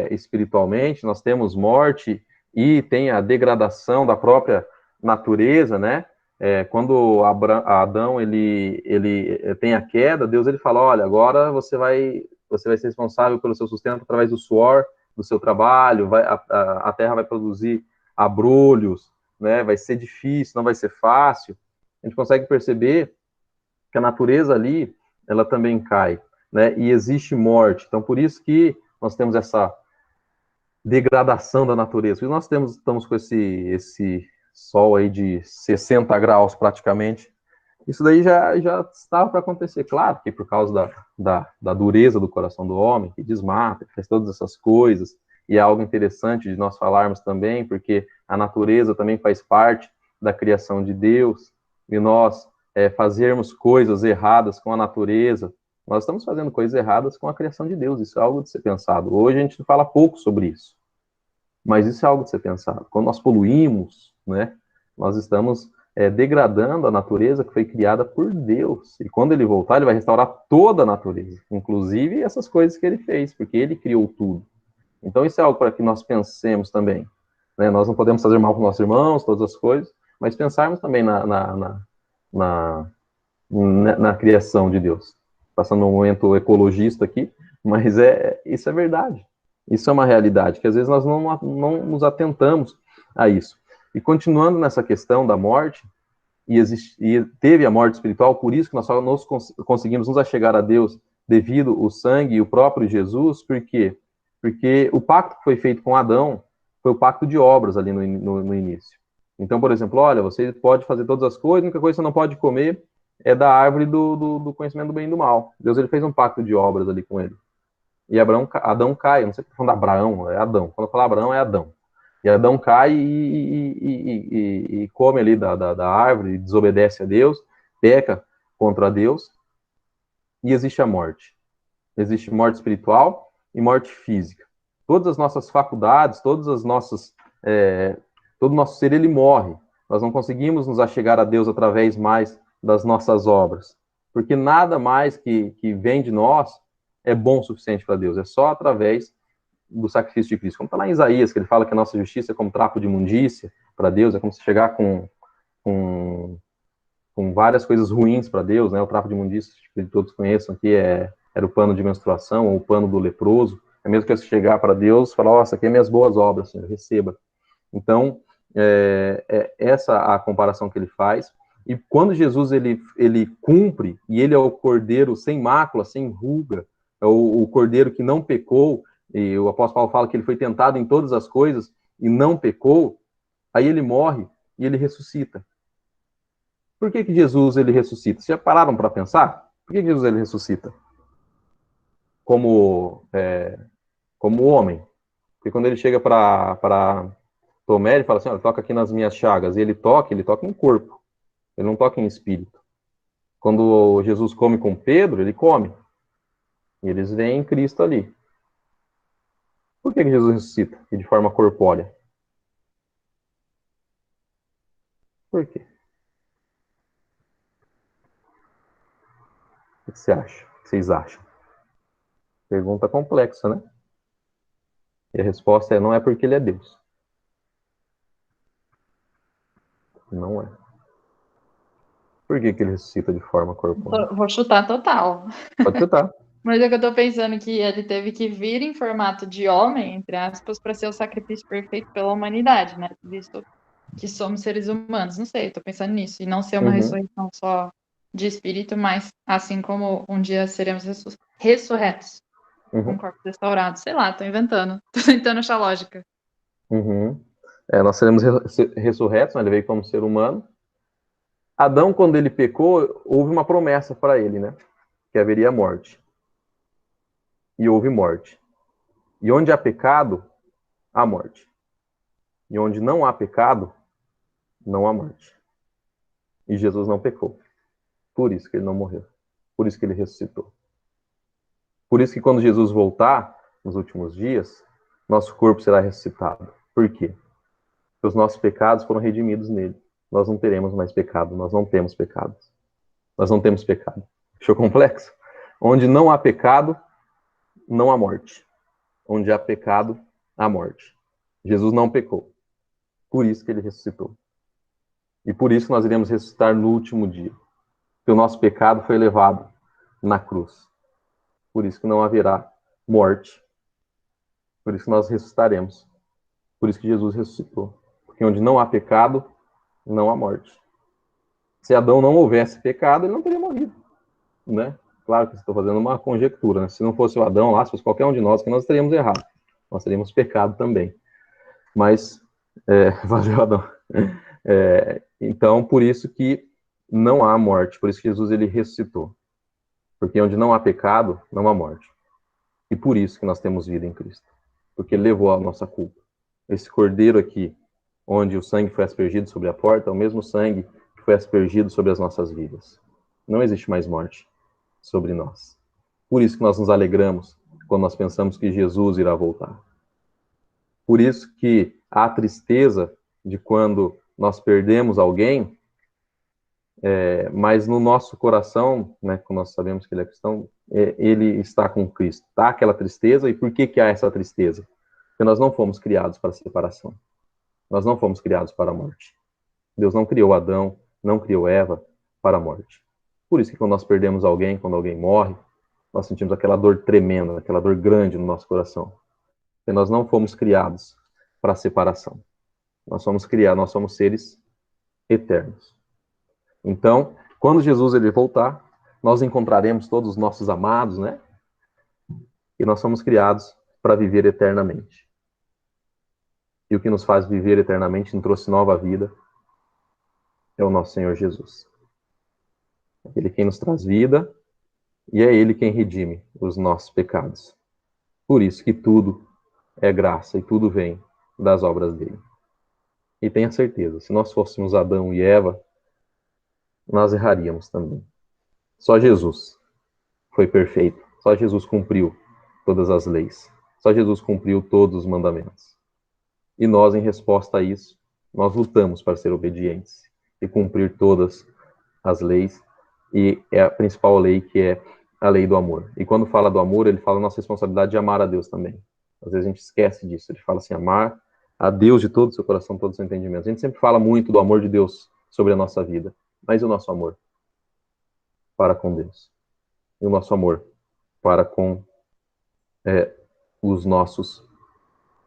espiritualmente, nós temos morte e tem a degradação da própria natureza, né? Quando Adão ele tem a queda, Deus ele fala, olha, agora você vai ser responsável pelo seu sustento através do suor do seu trabalho, a terra vai produzir abrolhos, né? Vai ser difícil, não vai ser fácil. A gente consegue perceber que a natureza ali, ela também cai, né? E existe morte. Então, por isso que nós temos essa degradação da natureza. E nós estamos com esse sol aí de 60 graus praticamente. Isso daí já estava para acontecer. Claro que por causa da dureza do coração do homem, que desmata, que faz todas essas coisas, e é algo interessante de nós falarmos também, porque a natureza também faz parte da criação de Deus, e nós fazermos coisas erradas com a natureza, nós estamos fazendo coisas erradas com a criação de Deus. Isso é algo de ser pensado. Hoje a gente fala pouco sobre isso, mas isso é algo de ser pensado. Quando nós poluímos, né, nós estamos degradando a natureza que foi criada por Deus. E quando ele voltar, ele vai restaurar toda a natureza, inclusive essas coisas que ele fez, porque ele criou tudo. Então isso é algo para que nós pensemos também, né? Nós não podemos fazer mal para os nossos irmãos, todas as coisas, mas pensarmos também na criação de Deus. Passando um momento ecologista aqui, mas isso é verdade. Isso é uma realidade, que às vezes nós não nos atentamos a isso. E continuando nessa questão da morte, e teve a morte espiritual, por isso que nós só conseguimos nos achegar a Deus devido ao sangue e o próprio Jesus. Por quê? Porque o pacto que foi feito com Adão foi o pacto de obras ali no início. Então, por exemplo, olha, você pode fazer todas as coisas, a única coisa que você não pode comer é da árvore do conhecimento do bem e do mal. Deus ele fez um pacto de obras ali com ele. E Adão cai, eu não sei se falando Abraão, é Adão. Quando eu falo Abraão, é Adão. E Adão cai e come ali da árvore, desobedece a Deus, peca contra Deus, e existe a morte. Existe morte espiritual e morte física. Todas as nossas faculdades, todo o nosso ser, ele morre. Nós não conseguimos nos achegar a Deus através mais das nossas obras, porque nada mais que vem de nós é bom o suficiente para Deus, é só através do sacrifício de Cristo. Como está lá em Isaías, que ele fala que a nossa justiça é como trapo de imundícia para Deus, é como se chegar com várias coisas ruins para Deus, né? O trapo de imundícia, que todos conheçam, que era o pano de menstruação, ou o pano do leproso. É mesmo que você chegar para Deus e falar, ó, essa aqui é minhas boas obras, Senhor, receba. Então, essa a comparação que ele faz. E quando Jesus ele cumpre, e ele é o cordeiro sem mácula, sem ruga, é o cordeiro que não pecou, e o apóstolo Paulo fala que ele foi tentado em todas as coisas e não pecou, aí ele morre e ele ressuscita. Por que Jesus ele ressuscita? Vocês já pararam para pensar? Por que Jesus ele ressuscita? Como homem. Porque quando ele chega para Tomé, ele fala assim, olha, toca aqui nas minhas chagas. E ele toca em corpo. Ele não toca em espírito. Quando Jesus come com Pedro, ele come. E eles veem Cristo ali. Por que Jesus ressuscita? E de forma corpórea? Por quê? O que você acha? O que vocês acham? Pergunta complexa, né? E a resposta não é porque ele é Deus. Não é. Por que ele ressuscita de forma corpórea? Vou chutar total. Pode chutar. Mas é que eu tô pensando que ele teve que vir em formato de homem, entre aspas, para ser o sacrifício perfeito pela humanidade, né? Visto que somos seres humanos. Não sei, tô pensando nisso. E não ser uma ressurreição só de espírito, mas assim como um dia seremos ressurretos com corpos restaurados. Sei lá, tô inventando. Tô tentando achar lógica. Nós seremos ressurretos, né? Ele veio como ser humano. Adão, quando ele pecou, houve uma promessa para ele, né? Que haveria morte. E houve morte. E onde há pecado, há morte. E onde não há pecado, não há morte. E Jesus não pecou. Por isso que ele não morreu. Por isso que ele ressuscitou. Por isso que quando Jesus voltar, nos últimos dias, nosso corpo será ressuscitado. Por quê? Porque os nossos pecados foram redimidos nele. Nós não teremos mais pecado. Nós não temos pecados. Nós não temos pecado. Achou complexo? Onde não há pecado, não há morte. Onde há pecado, há morte. Jesus não pecou. Por isso que ele ressuscitou. E por isso que nós iremos ressuscitar no último dia. Porque o nosso pecado foi levado na cruz. Por isso que não haverá morte. Por isso que nós ressuscitaremos. Por isso que Jesus ressuscitou. Porque onde não há pecado, não há morte. Se Adão não houvesse pecado, ele não teria morrido, né? Claro que estou fazendo uma conjectura, né? Se não fosse o Adão lá, se fosse qualquer um de nós, que nós teríamos errado. Nós teríamos pecado também. Mas, valeu, Adão. Então, por isso que não há morte. Por isso que Jesus, ele ressuscitou. Porque onde não há pecado, não há morte. E por isso que nós temos vida em Cristo. Porque ele levou a nossa culpa. Esse cordeiro aqui, onde o sangue foi aspergido sobre a porta, é o mesmo sangue que foi aspergido sobre as nossas vidas. Não existe mais morte sobre nós. Por isso que nós nos alegramos quando nós pensamos que Jesus irá voltar. Por isso que há tristeza de quando nós perdemos alguém, mas no nosso coração, né, como nós sabemos que ele é cristão, ele está com Cristo. Tá aquela tristeza, e por que há essa tristeza? Porque nós não fomos criados para a separação. Nós não fomos criados para a morte. Deus não criou Adão, não criou Eva para a morte. Por isso que quando nós perdemos alguém, quando alguém morre, nós sentimos aquela dor tremenda, aquela dor grande no nosso coração. Porque nós não fomos criados para a separação. Nós somos criados, nós somos seres eternos. Então, quando Jesus ele voltar, nós encontraremos todos os nossos amados, né? E nós somos criados para viver eternamente. E o que nos faz viver eternamente, nos trouxe nova vida, é o nosso Senhor Jesus. Ele quem nos traz vida, e é Ele quem redime os nossos pecados. Por isso que tudo é graça, e tudo vem das obras dele. E tenha certeza, se nós fôssemos Adão e Eva, nós erraríamos também. Só Jesus foi perfeito. Só Jesus cumpriu todas as leis. Só Jesus cumpriu todos os mandamentos. E nós, em resposta a isso, nós lutamos para ser obedientes e cumprir todas as leis. E é a principal lei, que é a lei do amor. E quando fala do amor, ele fala a nossa responsabilidade de amar a Deus também. Às vezes a gente esquece disso. Ele fala assim, amar a Deus de todo o seu coração, todo o seu entendimento. A gente sempre fala muito do amor de Deus sobre a nossa vida. Mas e o nosso amor para com Deus? E o nosso amor para com os nossos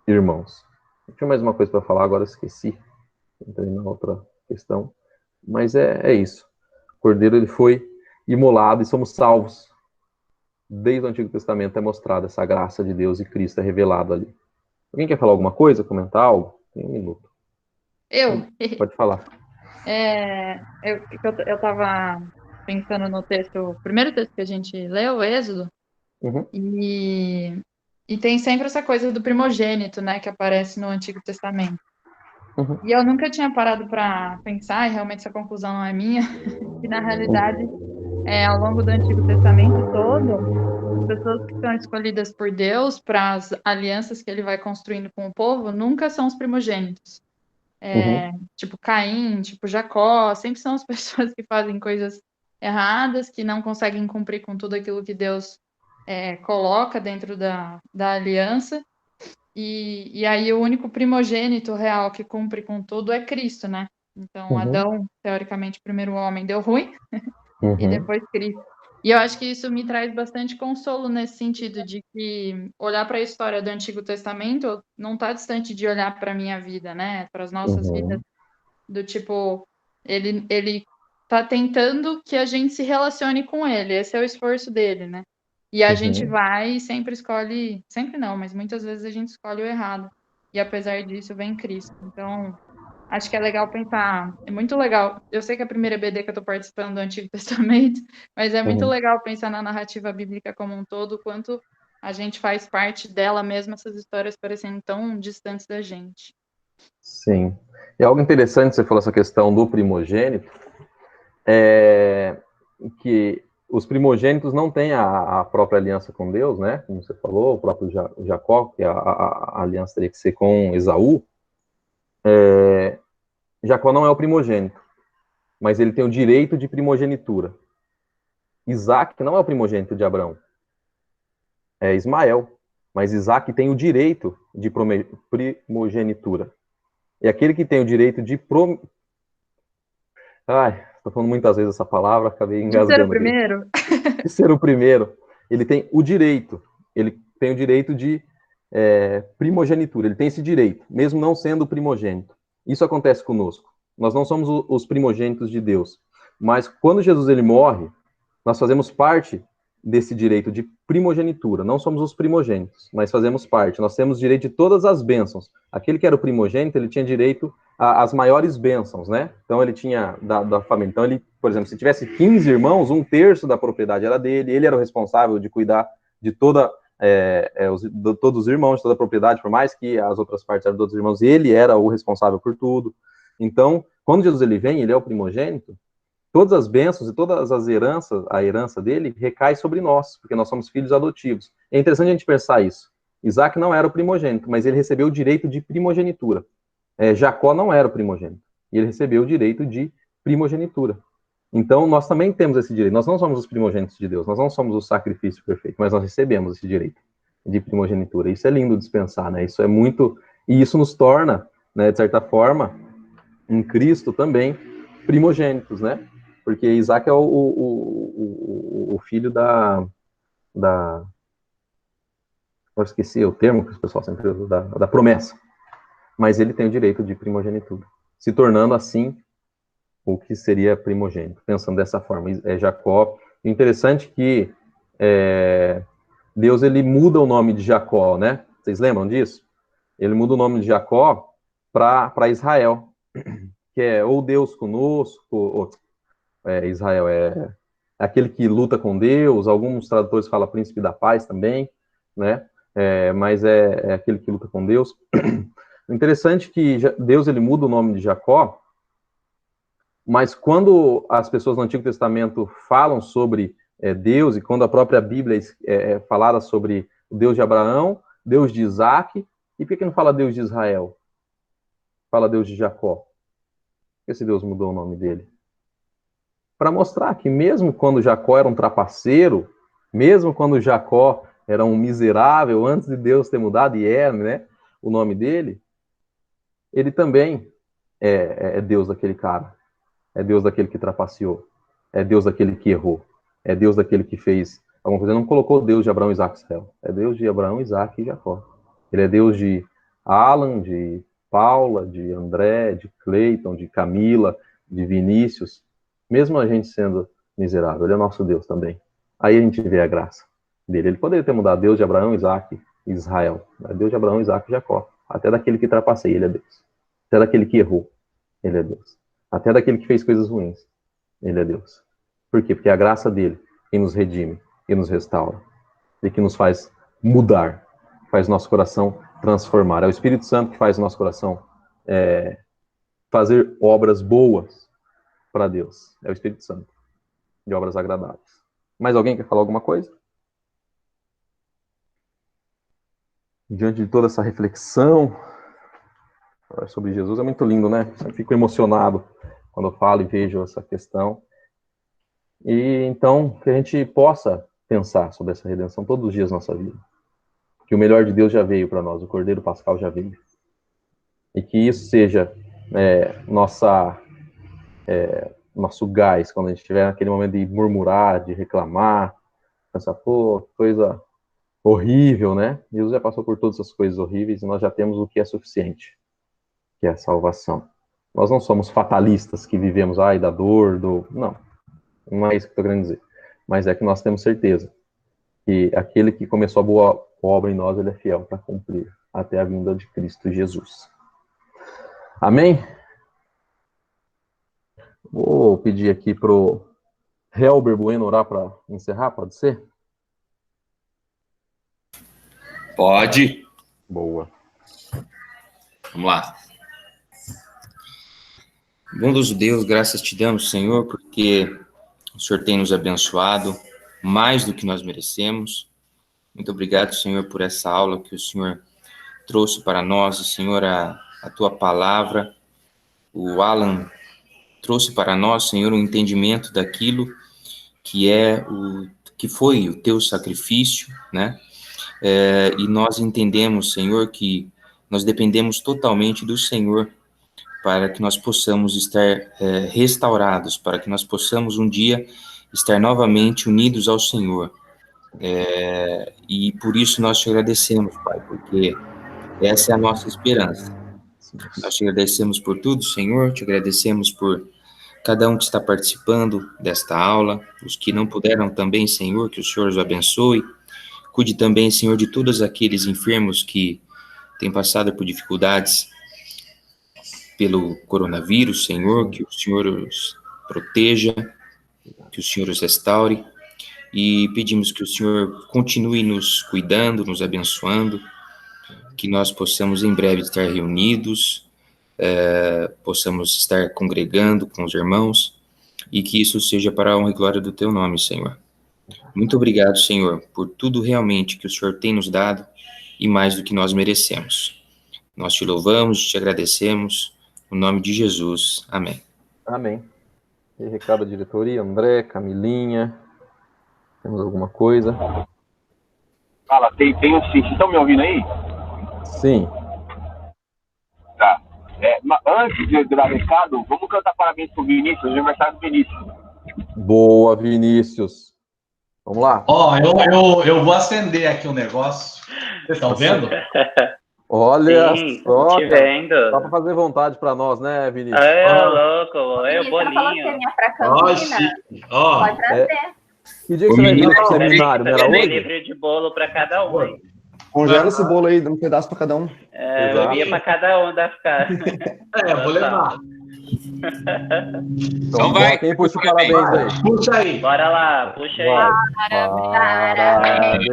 irmãos? Eu tinha mais uma coisa para falar, agora esqueci. Entrei na outra questão. Mas é isso. O Cordeiro ele foi imolado e somos salvos. Desde o Antigo Testamento é mostrada essa graça de Deus e Cristo é revelado ali. Alguém quer falar alguma coisa? Comentar algo? Tem um minuto. Pode falar. Eu estava pensando no texto, o primeiro texto que a gente leu, o Êxodo, e tem sempre essa coisa do primogênito, né, que aparece no Antigo Testamento. E eu nunca tinha parado para pensar, e realmente essa conclusão não é minha, que na realidade, ao longo do Antigo Testamento todo, as pessoas que são escolhidas por Deus para as alianças que ele vai construindo com o povo nunca são os primogênitos. Tipo Caim, tipo Jacó, sempre são as pessoas que fazem coisas erradas, que não conseguem cumprir com tudo aquilo que Deus coloca dentro da aliança. E aí o único primogênito real que cumpre com tudo é Cristo, né? Então, Adão, teoricamente, o primeiro homem, deu ruim, e depois Cristo. E eu acho que isso me traz bastante consolo nesse sentido, de que olhar para a história do Antigo Testamento não está distante de olhar para a minha vida, né? Para as nossas vidas, do tipo, ele tá tentando que a gente se relacione com ele, esse é o esforço dele, né? E a gente vai e sempre escolhe, sempre não, mas muitas vezes a gente escolhe o errado. E apesar disso, vem Cristo. Então, acho que é legal pensar, é muito legal. Eu sei que é a primeira EBD que eu estou participando do Antigo Testamento, mas é muito legal pensar na narrativa bíblica como um todo, quanto a gente faz parte dela mesmo, essas histórias parecendo tão distantes da gente. Sim. E algo interessante, você falou essa questão do primogênito, que os primogênitos não têm a própria aliança com Deus, né? Como você falou, o próprio Jacó, que a aliança teria que ser com Esaú. Jacó não é o primogênito, mas ele tem o direito de primogenitura. Isaac não é o primogênito de Abraão, é Ismael, mas Isaac tem o direito de primogenitura. E aquele que tem o direito de estou falando muitas vezes essa palavra, acabei engasgando. De ser o primeiro? De ser o primeiro. Ele tem o direito de primogenitura, ele tem esse direito, mesmo não sendo o primogênito. Isso acontece conosco. Nós não somos os primogênitos de Deus, mas quando Jesus ele morre, nós fazemos parte desse direito de primogenitura. Não somos os primogênitos, mas fazemos parte. Nós temos direito de todas as bênçãos. Aquele que era o primogênito, ele tinha direito às maiores bênçãos, né? Então, ele tinha da família. Então, ele, por exemplo, se tivesse 15 irmãos, 1/3 da propriedade era dele, ele era o responsável de cuidar de todos os irmãos, de toda a propriedade, por mais que as outras partes eram dos outros irmãos, ele era o responsável por tudo. Então, quando Jesus ele vem, ele é o primogênito, todas as bênçãos e todas as heranças, a herança dele recai sobre nós, porque nós somos filhos adotivos. É interessante a gente pensar isso. Isaac não era o primogênito, mas ele recebeu o direito de primogenitura. Jacó não era o primogênito, e ele recebeu o direito de primogenitura. Então, nós também temos esse direito. Nós não somos os primogênitos de Deus, nós não somos o sacrifício perfeito, mas nós recebemos esse direito de primogenitura. Isso é lindo de pensar, né? Isso é muito... E isso nos torna, né, de certa forma, em Cristo também, primogênitos, né? Porque Isaac é o filho eu esqueci o termo que o pessoal sempre usa, da promessa. Mas ele tem o direito de primogenitura, se tornando assim o que seria primogênito, pensando dessa forma. Jacó. Interessante que Deus ele muda o nome de Jacó, né? Vocês lembram disso? Ele muda o nome de Jacó para Israel, que é ou Deus conosco, Israel é aquele que luta com Deus, alguns tradutores falam príncipe da paz também, né? Mas é aquele que luta com Deus. Interessante que Deus ele muda o nome de Jacó, mas quando as pessoas no Antigo Testamento falam sobre Deus, e quando a própria Bíblia é falada sobre o Deus de Abraão, Deus de Isaac, e por que não fala Deus de Israel? Fala Deus de Jacó. Por que esse Deus mudou o nome dele? Para mostrar que mesmo quando Jacó era um trapaceiro, mesmo quando Jacó era um miserável, antes de Deus ter mudado, e né, o nome dele, ele também é Deus daquele cara, é Deus daquele que trapaceou, é Deus daquele que errou, é Deus daquele que fez alguma coisa. Ele não colocou Deus de Abraão, Isaac e Israel, é Deus de Abraão, Isaac e Jacó. Ele é Deus de Alan, de Paula, de André, de Cleiton, de Camila, de Vinícius, mesmo a gente sendo miserável, ele é nosso Deus também. Aí a gente vê a graça dele. Ele poderia ter mudado Deus de Abraão, Isaac e Israel. É Deus de Abraão, Isaac e Jacó. Até daquele que trapaceia, ele é Deus. Até daquele que errou, ele é Deus. Até daquele que fez coisas ruins, ele é Deus. Por quê? Porque é a graça dele que nos redime, que nos restaura, e que nos faz mudar, faz nosso coração transformar. É o Espírito Santo que faz o nosso coração fazer obras boas para Deus. É o Espírito Santo, de obras agradáveis. Mais alguém quer falar alguma coisa? Diante de toda essa reflexão sobre Jesus, é muito lindo, né? Eu fico emocionado quando eu falo e vejo essa questão. E então, que a gente possa pensar sobre essa redenção todos os dias da nossa vida. Que o melhor de Deus já veio para nós, o Cordeiro Pascal já veio. E que isso seja nosso gás, quando a gente estiver naquele momento de murmurar, de reclamar, pensar, pô, coisa horrível, né? Jesus já passou por todas essas coisas horríveis e nós já temos o que é suficiente, que é a salvação. Nós não somos fatalistas que vivemos, da dor, não é isso que eu estou querendo dizer. Mas é que nós temos certeza que aquele que começou a boa obra em nós, ele é fiel para cumprir até a vinda de Cristo Jesus. Amém? Vou pedir aqui pro Helber Bueno orar para encerrar, pode ser? Pode. Boa. Vamos lá. Bondoso Deus, graças te damos, Senhor, porque O Senhor tem nos abençoado mais do que nós merecemos. Muito obrigado, Senhor, por essa aula que o Senhor trouxe para nós, Senhor, a Tua palavra. O Alan trouxe para nós, Senhor, um entendimento daquilo que foi o Teu sacrifício, né? E nós entendemos, Senhor, que nós dependemos totalmente do Senhor para que nós possamos estar restaurados, para que nós possamos um dia estar novamente unidos ao Senhor. E por isso nós te agradecemos, Pai, porque essa é a nossa esperança. Nós te agradecemos por tudo, Senhor, te agradecemos por cada um que está participando desta aula, os que não puderam também, Senhor, que o Senhor os abençoe. Cuide também, Senhor, de todos aqueles enfermos que têm passado por dificuldades pelo coronavírus, Senhor, que o Senhor os proteja, que o Senhor os restaure, e pedimos que o Senhor continue nos cuidando, nos abençoando, que nós possamos em breve estar reunidos, possamos estar congregando com os irmãos, e que isso seja para a honra e glória do Teu nome, Senhor. Muito obrigado, Senhor, por tudo realmente que o Senhor tem nos dado, e mais do que nós merecemos. Nós te louvamos, te agradecemos, no nome de Jesus. Amém. Amém. E recado da diretoria, André, Camilinha, temos alguma coisa? Fala, tem um sim. Vocês estão me ouvindo aí? Sim. Tá. Mas antes de dar recado, vamos cantar parabéns pro Vinícius, aniversário do Vinícius. Boa, Vinícius. Vamos lá. Eu vou acender aqui um negócio. Vocês estão vendo? Olha Sim, só, te vendo. só para fazer vontade para nós, né, Vinícius? Louco, Vinícius, bolinho. você vinha pra Campinas. Pode trazer. Que dia que você vai vir pro seminário? Não era Tem hoje? livre de bolo para cada um. Hein? Congela esse bolo aí, dá um pedaço para cada um. Eu ia para cada um da casa. Vou levar. Então vai. Quem puxa o parabéns aí? Puxa aí. Bora lá, puxa aí. Parabéns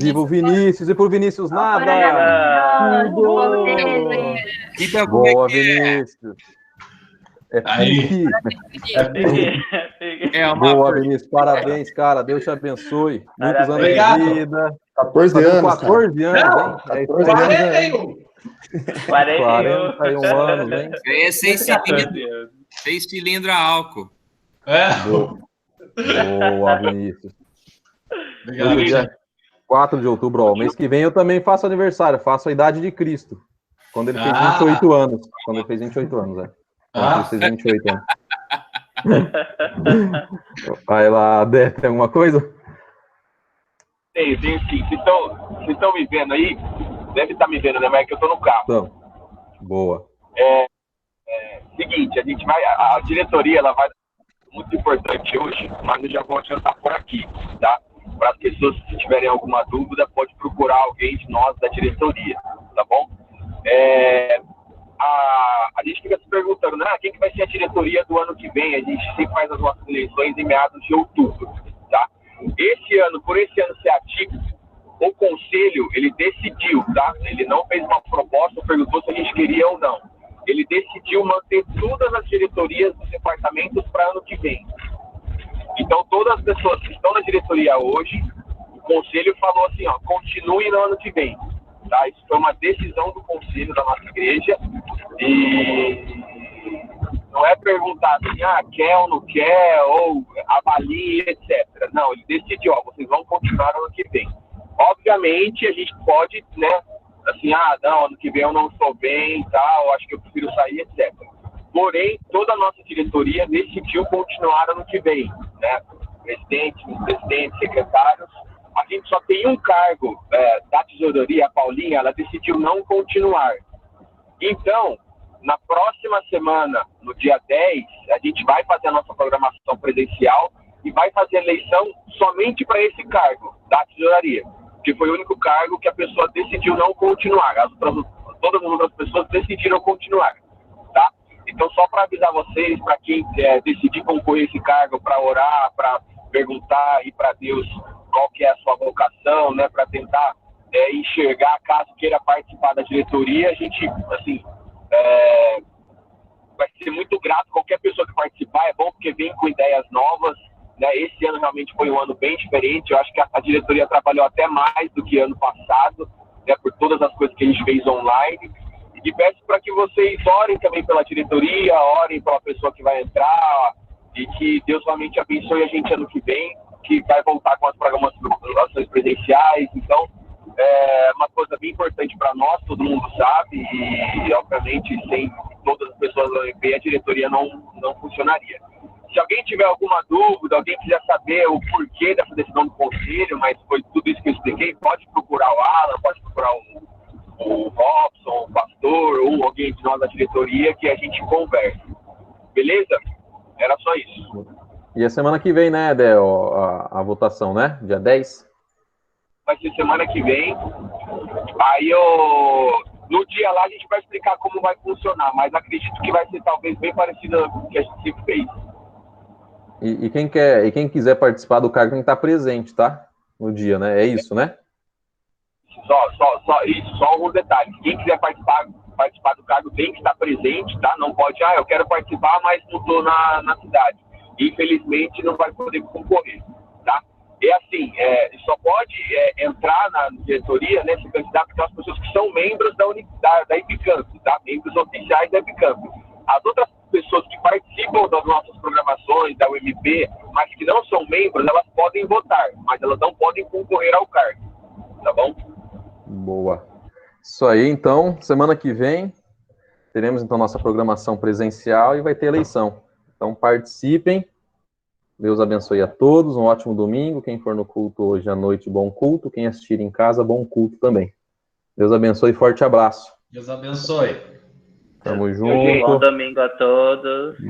Viva o Vinícius, e por Vinícius nada! Boa, Vinícius! Boa, Vinícius, parabéns, cara, Deus te abençoe. Muitos anos de vida. 14 anos, 14 anos, hein? 41 anos, hein? Ganhei 6 cilindros a álcool. Boa, Vinícius. Obrigado, dia 4 de outubro, ó, mês que vem eu também faço aniversário, faço a idade de Cristo. Quando ele fez 28 anos. Quando ele fez 28 anos, é. Quando ele fez 28 anos. Vai lá, Dé, tem alguma coisa? Tem sim. Vocês estão me vendo aí? Deve estar me vendo, né? Mas é que eu tô no carro. Então, boa. Seguinte, a diretoria, ela vai muito importante hoje, mas eu já vou adiantar por aqui, tá? Para as pessoas que tiverem alguma dúvida, pode procurar alguém de nós da diretoria, tá bom? A gente fica se perguntando, né? Quem que vai ser a diretoria do ano que vem? A gente sempre faz as nossas eleições em meados de outubro, tá? Por esse ano ser atípico, o conselho, ele decidiu, tá? Ele não fez uma proposta, perguntou se a gente queria ou não. Ele decidiu manter todas as diretorias dos departamentos para ano que vem. Então, todas as pessoas que estão na diretoria hoje, o conselho falou assim, ó, continue no ano que vem. Tá? Isso foi uma decisão do conselho da nossa igreja e não é perguntar assim, quer ou não quer, ou avalie, etc. Não, ele decidiu, ó, vocês vão continuar no ano que vem. Obviamente, a gente pode, né, assim, não, ano que vem eu não estou bem, tal, acho que eu prefiro sair, etc. Porém, toda a nossa diretoria decidiu continuar ano que vem, né? Presidente, vice-presidente, secretários. A gente só tem um cargo da tesouraria, a Paulinha, ela decidiu não continuar. Então, na próxima semana, no dia 10, a gente vai fazer a nossa programação presencial e vai fazer a eleição somente para esse cargo da tesouraria, que foi o único cargo que a pessoa decidiu não continuar. Todas as outras pessoas decidiram continuar. Tá? Então, só para avisar vocês, para quem decidir concorrer esse cargo, para orar, para perguntar aí para Deus qual que é a sua vocação, né, para tentar enxergar, caso queira participar da diretoria, a gente, assim, vai ser muito grato. Qualquer pessoa que participar é bom, porque vem com ideias novas, né? Esse ano realmente foi um ano bem diferente. Eu acho que a diretoria trabalhou até mais do que ano passado, né, por todas as coisas que a gente fez online. E peço para que vocês orem também pela diretoria, orem pela pessoa que vai entrar, e que Deus realmente abençoe a gente ano que vem, que vai voltar com as programações presenciais. Então, é uma coisa bem importante para nós, todo mundo sabe, e obviamente sem todas as pessoas da UEP a diretoria não funcionaria. Se alguém tiver alguma dúvida, alguém quiser saber o porquê dessa decisão do conselho, mas foi tudo isso que eu expliquei, pode procurar o Alan, pode procurar o Robson, o pastor, ou alguém de nós da diretoria, que a gente conversa. Beleza? Era só isso. E a semana que vem, né, Del, a votação, né? Dia 10? Vai ser semana que vem. Aí no dia lá a gente vai explicar como vai funcionar, mas acredito que vai ser talvez bem parecido com o que a gente sempre fez. E quem quiser participar do cargo tem que estar presente, tá? No dia, né? É isso, né? Só um detalhe. Quem quiser participar do cargo tem que estar presente, tá? Não pode, eu quero participar, mas não estou na cidade. Infelizmente não vai poder concorrer, tá? É assim, só pode entrar na diretoria, né, se candidatar para as pessoas que são membros da Epicamp, tá? Membros oficiais da Epicamp. As outras pessoas que participam das nossas programações, da UMP, mas que não são membros, elas podem votar, mas elas não podem concorrer ao cargo, tá bom? Boa. Isso aí, então, semana que vem, teremos, então, nossa programação presencial e vai ter eleição. Então, participem. Deus abençoe a todos, um ótimo domingo. Quem for no culto hoje à noite, bom culto. Quem assistir em casa, bom culto também. Deus abençoe e forte abraço. Deus abençoe. Tamo junto. Bom domingo a todos.